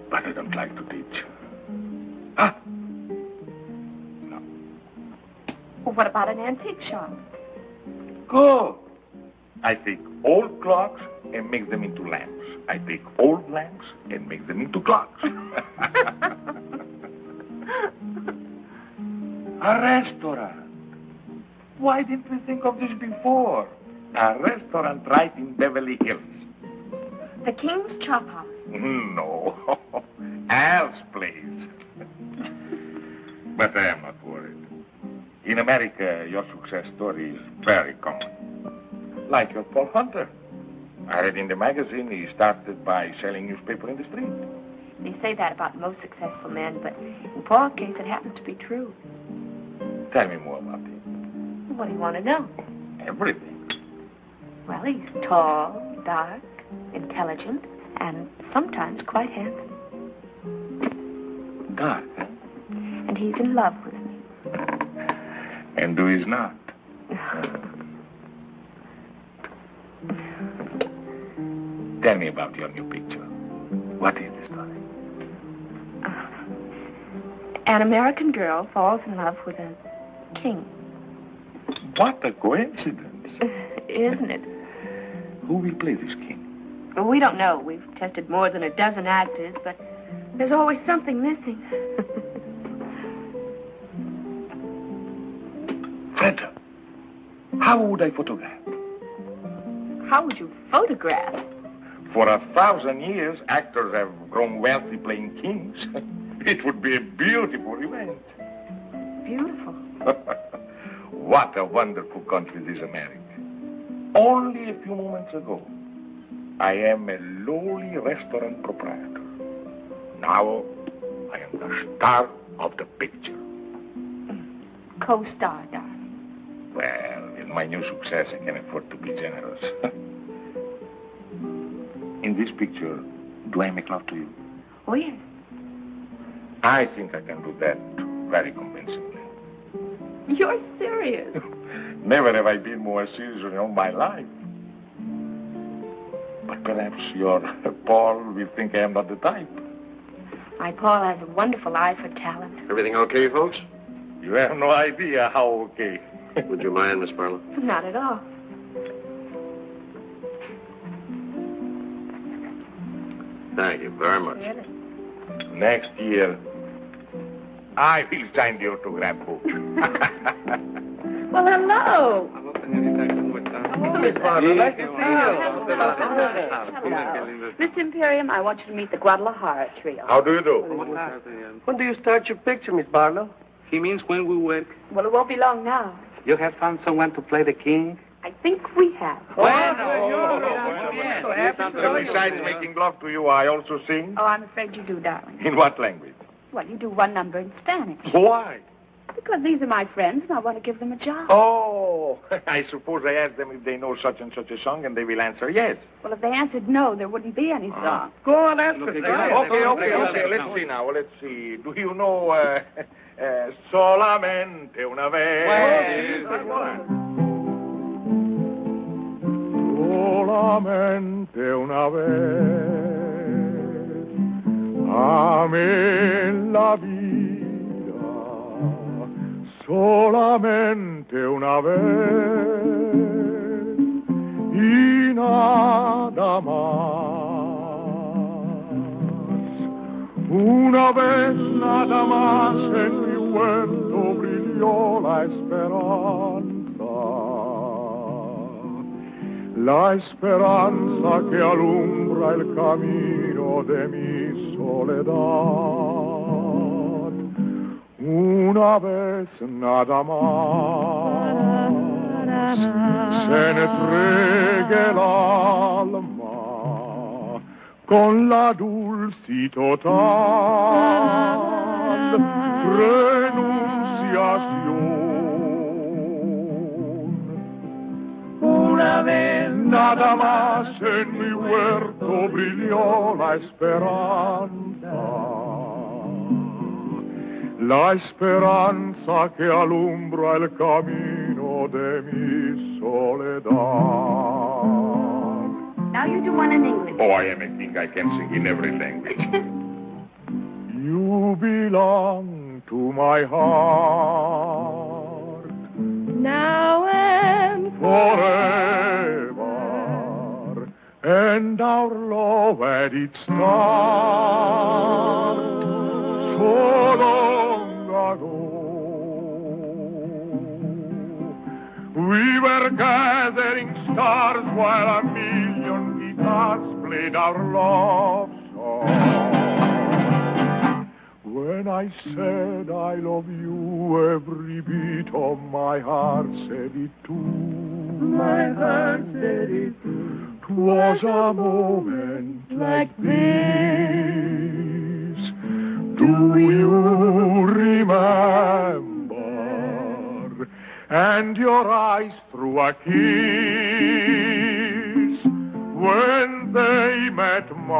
But I don't like to teach. Well, what about an antique shop? Good. I take old clocks and make them into lamps. I take old lamps and make them into clocks. A restaurant. Why didn't we think of this before? A restaurant right in Beverly Hills. The King's Chop House. No. Al's place. But I am not worried. In America, your success story is very common. Like your Paul Hunter. I read in the magazine he started by selling newspaper in the street. They say that about most successful men, but in Paul's case, it happens to be true. Tell me more about him. What do you want to know? Everything. Well, he's tall, dark, intelligent, and sometimes quite handsome. Dark, huh? And he's in love with me. And who is not? Tell me about your new picture. What is the story? An American girl falls in love with a king. What a coincidence. Isn't it? Who will play this king? Well, we don't know. We've tested more than a dozen actors, but there's always something missing. Fred, how would I photograph? How would you photograph? For 1,000 years, actors have grown wealthy playing kings. It would be a beautiful event. Beautiful. What a wonderful country this America. Only a few moments ago, I am a lowly restaurant proprietor. Now, I am the star of the picture. Co-star, darling. Well, with my new success, I can afford to be generous. In this picture, do I make love to you? Oh, yes. I think I can do that very convincingly. You're serious. Never have I been more serious in all my life. But perhaps your Paul will think I am not the type. My Paul has a wonderful eye for talent. Everything okay, folks? You have no idea how okay. Would you mind, Miss Barlow? Not at all. Thank you very much. Really? Next year, I will sign the autograph book. Well, hello. Miss Barlow, nice to see you. Miss Imperium, I want you to meet the Guadalajara trio. How do you do? When do you start your picture, Miss Barlow? He means when we work. Well, it won't be long now. You have found someone to play the king? I think we have. Besides making love to you, I also sing. Oh, I'm afraid you do, darling. In what language? Well, you do one number in Spanish. Why? Because these are my friends, and I want to give them a job. Oh, I suppose I asked them if they know such and such a song, and they will answer yes. Well, if they answered no, there wouldn't be any song. Go on, answer. Okay. Let's see now. Let's see. Do you know Solamente una vez? Solamente una vez amé la vida, solamente una vez y nada más. Una vez nada más en mi huerto brilló la esperanza. La esperanza que alumbra el camino de mi soledad. Una vez nada más se entregue el alma con la dulce y total renunciación. Una vez nada más en mi huerto brilló la esperanza que alumbra el camino de mi soledad. Now you do one in English. Oh, I am a king. I can sing in every language. You belong to my heart. and our love had its start so long ago. We were gathering stars while a million guitars played our love song. When I said I love you, every beat of my heart said it too. My heart said it too. 'Twas a moment like this. Do you remember? And your eyes threw a kiss when they met mine.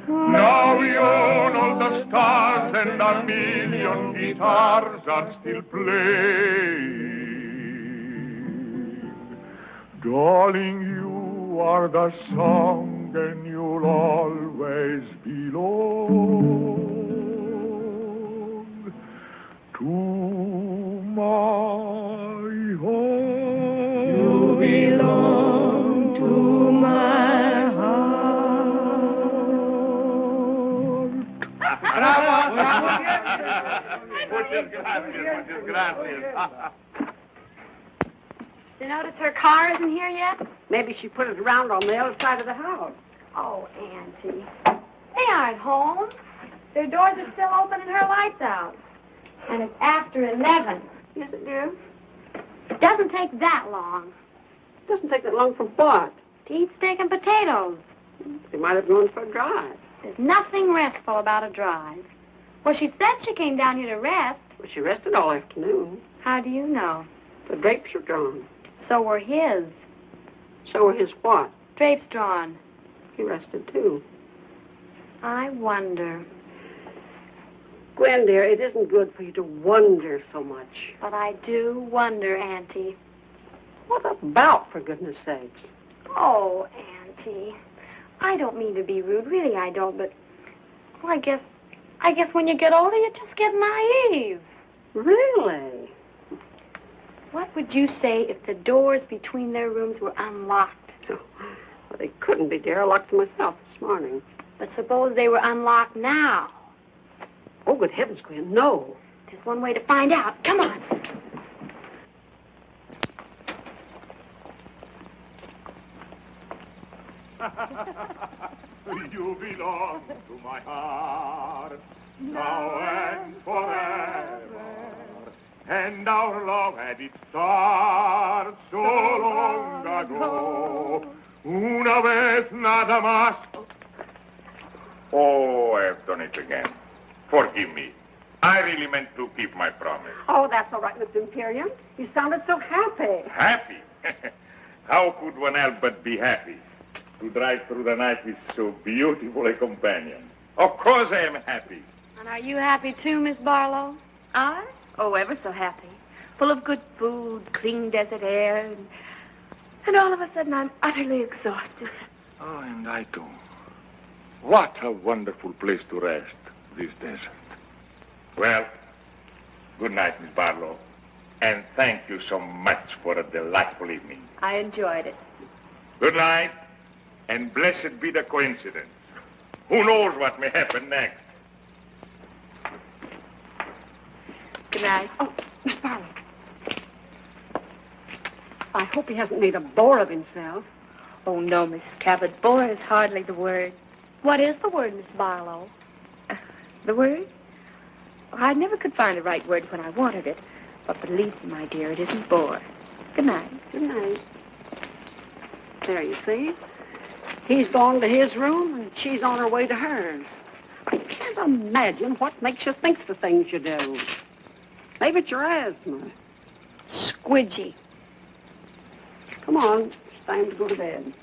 Now beyond all the stars and a million guitars are still playing. Darling, you are the song and you'll always belong to my heart. You belong to my Muchas gracias. You notice her car isn't here yet? Maybe she put it around on the other side of the house. Oh, Auntie. They aren't home. Their doors are still open and her light's out. And it's after 11. Yes, it do. It doesn't take that long. It doesn't take that long for what? To eat steak and potatoes. They might have gone for a drive. There's nothing restful about a drive. Well, she said she came down here to rest. Well, she rested all afternoon. How do you know? The drapes are drawn. So were his. So were his what? Drapes drawn. He rested, too. I wonder. Gwen, dear, it isn't good for you to wonder so much. But I do wonder, Auntie. What about, for goodness sakes? Oh, Auntie. I don't mean to be rude. Really, I don't, but... Well, I guess when you get older, you just get naive. Really? What would you say if the doors between their rooms were unlocked? Oh, well, they couldn't be, dear. I locked them myself this morning. But suppose they were unlocked now. Oh, good heavens, Gwen, no. There's one way to find out. Come on. You belong to my heart, now and forever. And our love had its start so long ago. Una vez nada más. Oh, I've done it again. Forgive me. I really meant to keep my promise. Oh, that's all right, Mr. Imperium. You sounded so happy. Happy? How could one help but be happy? To drive through the night with so beautiful a companion. Of course I am happy. And are you happy too, Miss Barlow? I? Oh, ever so happy. Full of good food, clean desert air, and all of a sudden I'm utterly exhausted. Oh, and I too. What a wonderful place to rest, this desert. Well, good night, Miss Barlow. And thank you so much for a delightful evening. I enjoyed it. Good night, and blessed be the coincidence. Who knows what may happen next? Good night. Oh, Miss Barlow. I hope he hasn't made a bore of himself. Oh, no, Miss Cabot. Bore is hardly the word. What is the word, Miss Barlow? The word? Oh, I never could find the right word when I wanted it. But believe me, my dear, it isn't bore. Good night. Good night. There, you see? He's gone to his room, and she's on her way to hers. I can't imagine what makes you think the things you do. Maybe it's your asthma. Squidgy. Come on. It's time to go to bed.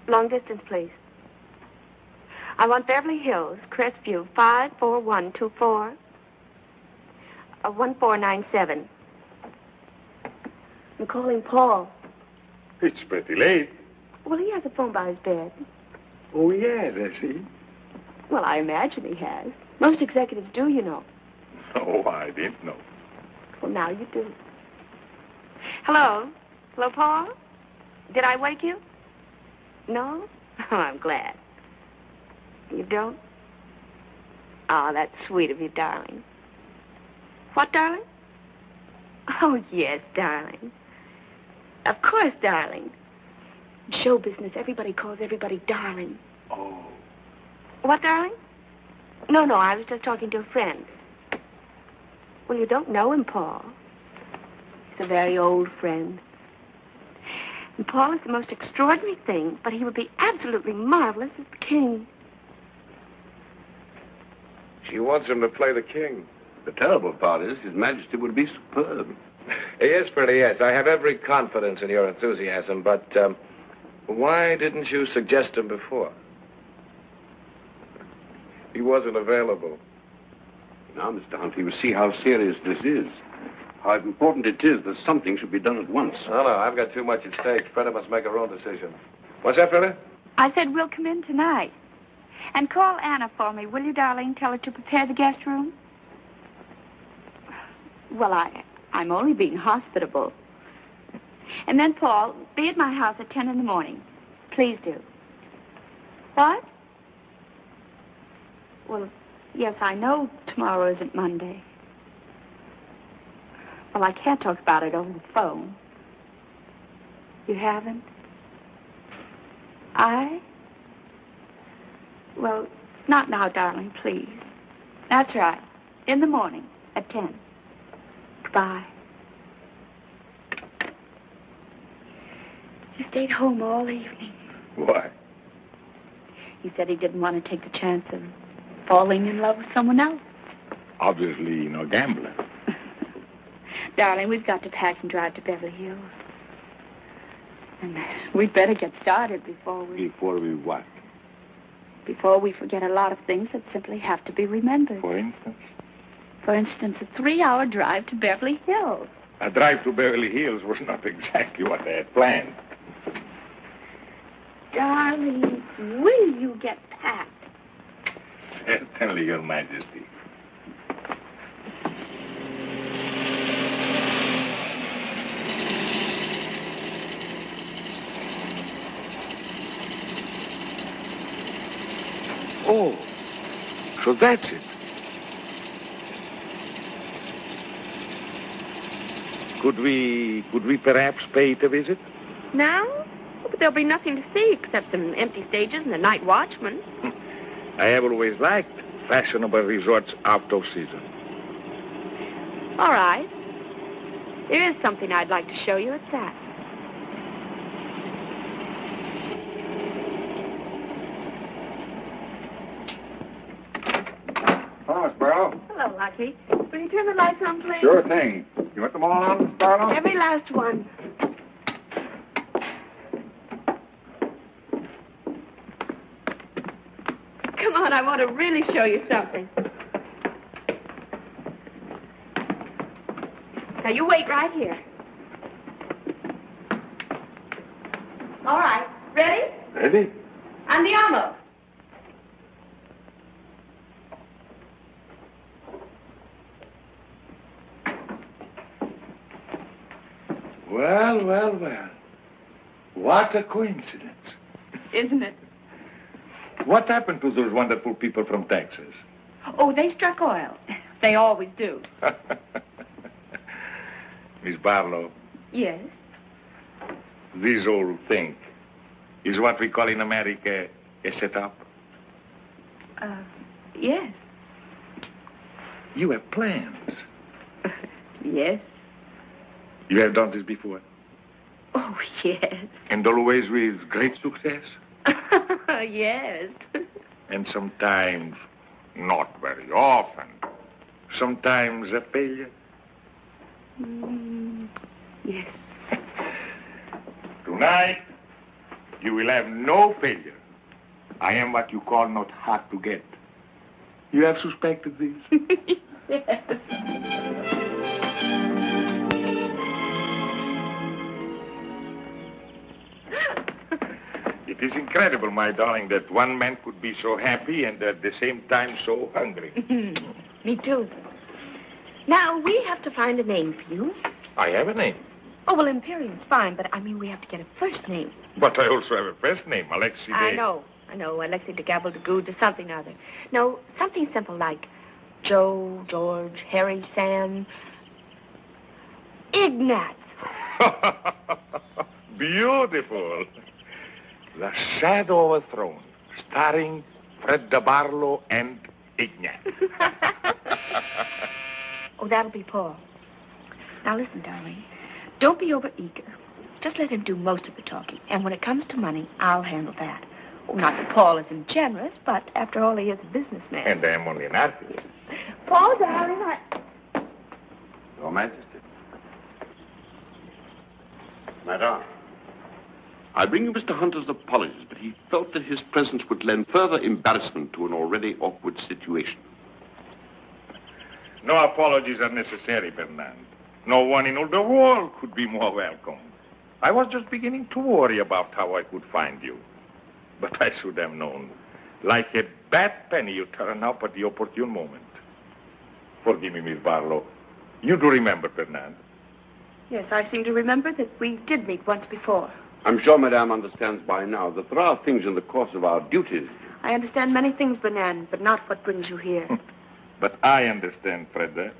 Long distance, please. I want Beverly Hills, Crestview, 54124. 1497. I'm calling Paul. It's pretty late. Well, he has a phone by his bed. Oh, yes, I see. Well, I imagine he has. Most executives do, you know. Oh, I didn't know. Well, now you do. Hello? Hello, Paul? Did I wake you? No? Oh, I'm glad. You don't? Oh, that's sweet of you, darling. What, darling? Oh, yes, darling. Of course, darling. In show business, everybody calls everybody darling. Oh. What, darling? No, I was just talking to a friend. Well, you don't know him, Paul. He's a very old friend. And Paul is the most extraordinary thing, but he would be absolutely marvelous as the king. She wants him to play the king. The terrible part is His Majesty would be superb. Yes, Bertie, yes. I have every confidence in your enthusiasm, but why didn't you suggest him before? He wasn't available. Now, Mr. Hunt, you will see how serious this is. How important it is that something should be done at once. No, I've got too much at stake. Freda must make her own decision. What's that, Freda? I said we'll come in tonight. And call Anna for me, will you, darling? Tell her to prepare the guest room. Well, I'm only being hospitable. And then, Paul, be at my house at 10 in the morning. Please do. What? Well, yes, I know tomorrow isn't Monday. Well, I can't talk about it over the phone. You haven't? Well, not now, darling, please. That's right. In the morning at 10. Goodbye. He stayed home all evening. Why? He said he didn't want to take the chance of falling in love with someone else. Obviously, no gambler. Darling, we've got to pack and drive to Beverly Hills. And we'd better get started before we... Before we what? Before we forget a lot of things that simply have to be remembered. For instance? For instance, a 3-hour drive to Beverly Hills. A drive to Beverly Hills was not exactly what they had planned. Darling, will you get packed? Certainly, Your Majesty. Oh, so that's it. Could we perhaps pay it a visit? Now? Oh, but there'll be nothing to see except some empty stages and the night watchman. I have always liked fashionable resorts out of season. All right. There is something I'd like to show you. It's that. Hello, Miss Barlow. Hello, Lucky. Will you turn the lights on, please? Sure thing. You want them all on, Miss Barlow? Every last one. Come on, I want to really show you something. Now, you wait right here. All right. Ready? Ready? Andiamo. Well. What a coincidence. Isn't it? What happened to those wonderful people from Texas? Oh, they struck oil. They always do. Miss Barlow, Yes. this whole thing is what we call in America a setup. Yes. You have plans. Yes. You have done this before. Oh, yes. And always with great success. Yes. And sometimes not very often. Sometimes a failure. Yes. Tonight, you will have no failure. I am what you call not hard to get. You have suspected this? Yes. It is incredible, my darling, that one man could be so happy and at the same time so hungry. Me too. Now, we have to find a name for you. I have a name. Oh, well, Imperium's fine, but I mean, we have to get a first name. But I also have a first name, Alexei. I know. Alexei de Gabble de Good or something or other. No, something simple like Joe, George, Harry, Sam, Ignat. Beautiful. The Shadow of a Throne, starring Fred de Barlow and Ignat. Oh, that'll be Paul. Now, listen, darling. Don't be overeager. Just let him do most of the talking. And when it comes to money, I'll handle that. Oh, not that Paul isn't generous, but after all, he is a businessman. And I'm only an artist. Paul, darling, Your Majesty. Madame, I bring you Mr. Hunter's apologies, but he felt that his presence would lend further embarrassment to an already awkward situation. No apologies are necessary, Bernard. No one in all the world could be more welcome. I was just beginning to worry about how I could find you. But I should have known. Like a bad penny, you turn up at the opportune moment. Forgive me, Miss Barlow. You do remember, Bernard? Yes, I seem to remember that we did meet once before. I'm sure Madame understands by now that there are things in the course of our duties. I understand many things, Bernard, but not what brings you here. But I understand, Freda.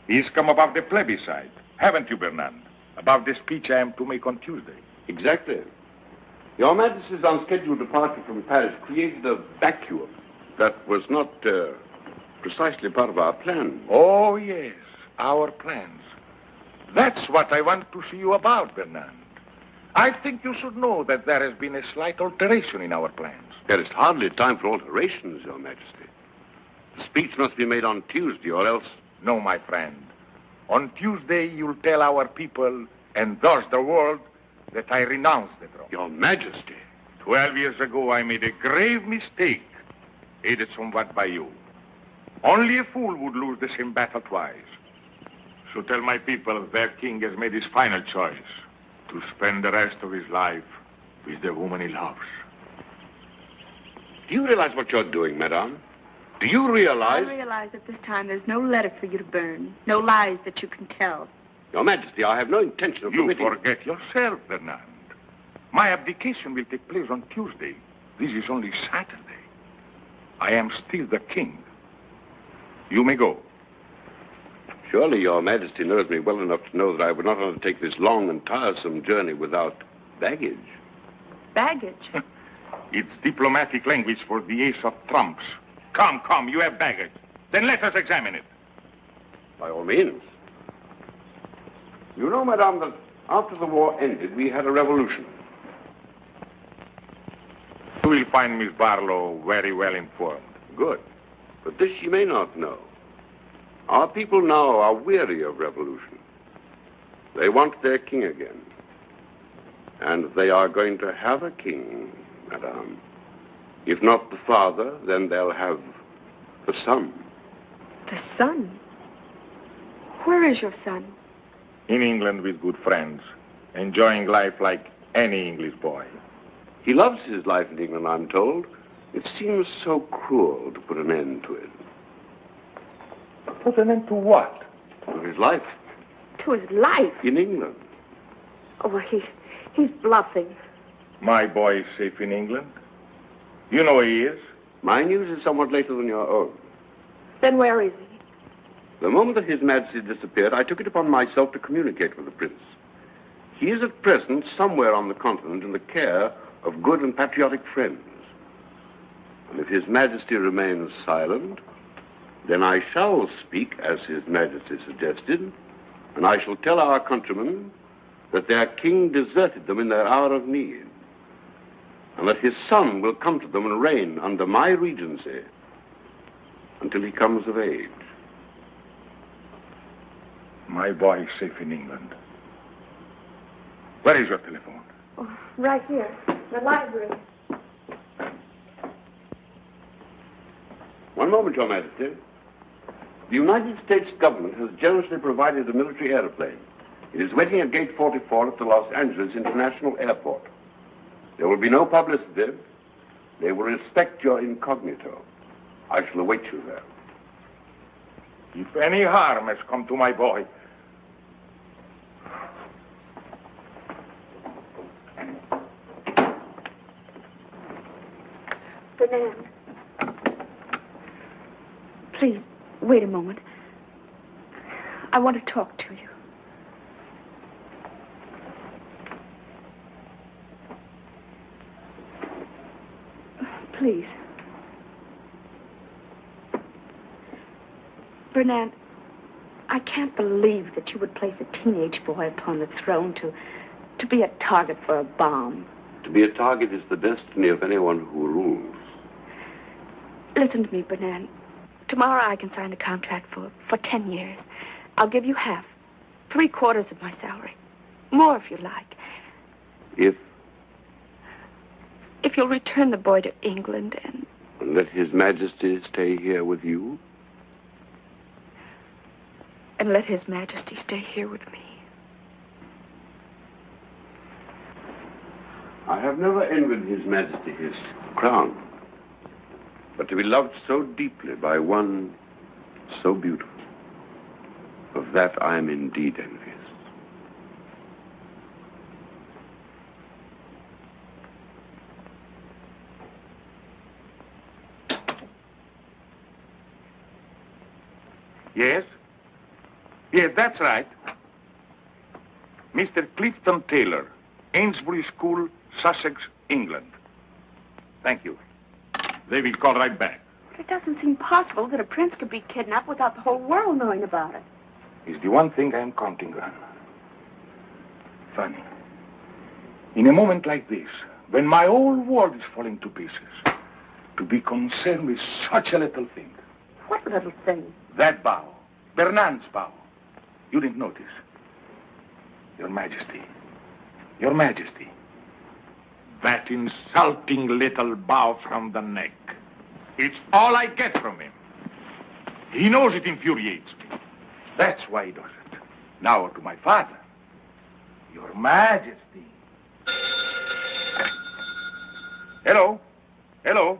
He's come about the plebiscite. Haven't you, Bernard? About the speech I am to make on Tuesday. Exactly. Your Majesty's unscheduled departure from Paris created a vacuum that was not precisely part of our plan. Oh, yes, our plans. That's what I want to see you about, Bernard. I think you should know that there has been a slight alteration in our plans. There is hardly time for alterations, Your Majesty. The speech must be made on Tuesday, or else... No, my friend. On Tuesday, you'll tell our people, and thus the world, that I renounce the throne. Your Majesty. 12 years ago, I made a grave mistake, aided somewhat by you. Only a fool would lose the same battle twice. So tell my people their king has made his final choice to spend the rest of his life with the woman he loves. Do you realize what you're doing, Madame? Do you realize... I realize at this time there's no letter for you to burn, no lies that you can tell. Your Majesty, I have no intention of You permitting... forget yourself, Bernard. My abdication will take place on Tuesday. This is only Saturday. I am still the king. You may go. Surely Your Majesty knows me well enough to know that I would not undertake this long and tiresome journey without baggage. Baggage? It's diplomatic language for the ace of trumps. Come, you have baggage. Then let us examine it. By all means. You know, Madame, that after the war ended, we had a revolution. You will find Miss Barlow very well informed. Good. But this she may not know. Our people now are weary of revolution. They want their king again. And they are going to have a king, Madame. If not the father, then they'll have the son. The son? Where is your son? In England with good friends, enjoying life like any English boy. He loves his life in England, I'm told. It seems so cruel to put an end to it. Put an end to what? To his life. To his life? In England. Oh, well, he's bluffing. My boy is safe in England. You know he is. My news is somewhat later than your own. Then where is he? The moment that His Majesty disappeared, I took it upon myself to communicate with the prince. He is at present somewhere on the continent in the care of good and patriotic friends. And if His Majesty remains silent, then I shall speak as His Majesty suggested, and I shall tell our countrymen that their king deserted them in their hour of need, and that his son will come to them and reign under my regency until he comes of age. My boy is safe in England. Where is your telephone? Oh, right here, the library. One moment, Your Majesty. The United States government has generously provided a military airplane. It is waiting at Gate 44 at the Los Angeles International Airport. There will be no publicity. They will respect your incognito. I shall await you there. If any harm has come to my boy, Fernand. Please, wait a moment. I want to talk to you. Please. Fernand, I can't believe that you would place a teenage boy upon the throne to be a target for a bomb. To be a target is the destiny of anyone who rules. Listen to me, Fernand. Tomorrow I can sign a contract for 10 years. I'll give you half, 3/4 of my salary. More if you like. If you'll return the boy to England and let His Majesty stay here with you? And let His Majesty stay here with me. I have never envied His Majesty his crown. But to be loved so deeply by one so beautiful, of that I am indeed envious. Yes? Yes, that's right. Mr. Clifton Taylor, Ainsbury School, Sussex, England. Thank you. They will call right back. It doesn't seem possible that a prince could be kidnapped without the whole world knowing about it. It's the one thing I am counting on. Funny. In a moment like this, when my whole world is falling to pieces, to be concerned with such a little thing. What little thing? That bow. Bernard's bow. You didn't notice. Your Majesty. Your Majesty. That insulting little bow from the neck. It's all I get from him. He knows it infuriates me. That's why he does it. Now to my father. Your Majesty. Hello? Hello?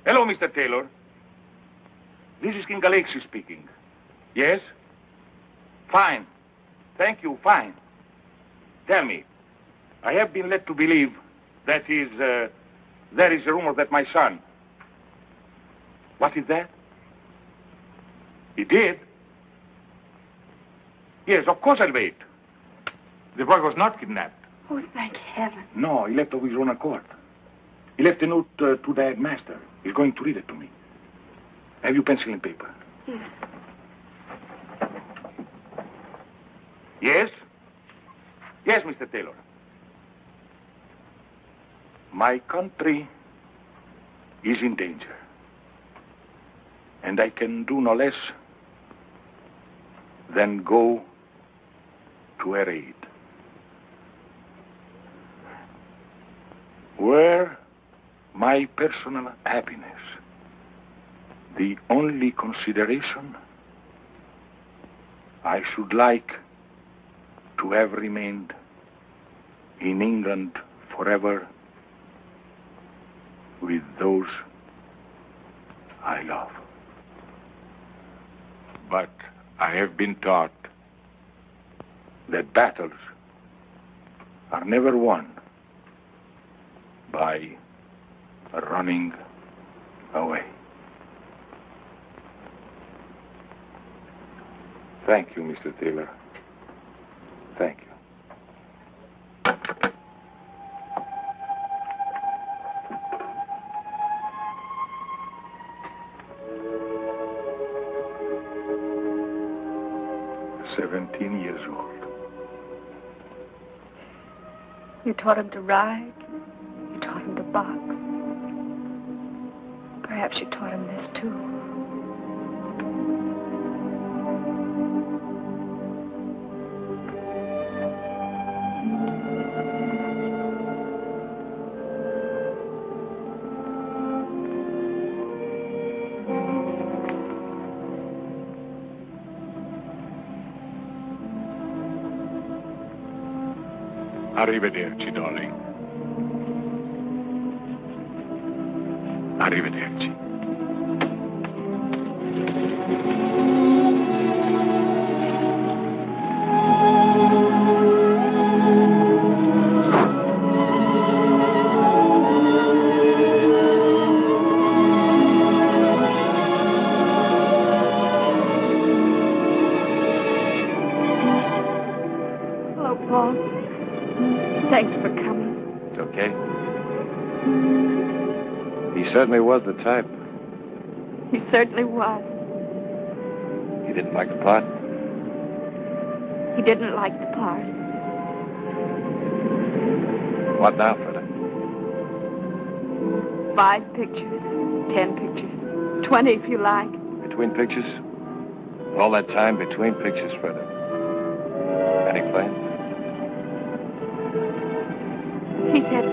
Hello, Mr. Taylor. This is King Alexis speaking. Yes? Fine. Thank you, fine. Tell me, I have been led to believe there is a rumor that my son... What is that? He did? Yes, of course I'll wait. The boy was not kidnapped. Oh, thank heaven. No, he left of his own accord. He left a note to the headmaster. He's going to read it to me. Have you pencil and paper? Yes. Yes? Yes, Mr. Taylor. My country is in danger. And I can do no less than go to her aid. Were my personal happiness the only consideration, I should like to have remained in England forever with those I love. But I have been taught that battles are never won by running away. Thank you, Mr. Taylor. Thank you. "17 years old. You taught him to ride. You taught him to box. Perhaps you taught him this, too. Arrivederci, darling. Arrivederci. Hello, Paul. Thanks for coming. It's okay. He certainly was the type. He certainly was. He didn't like the part. He didn't like the part. What now, Freda? 5 pictures, 10 pictures, 20 if you like. Between pictures? All that time between pictures, Freda. Any plans? He said,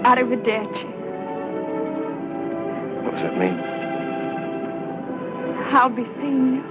arrivederci. What does that mean? I'll be seeing you.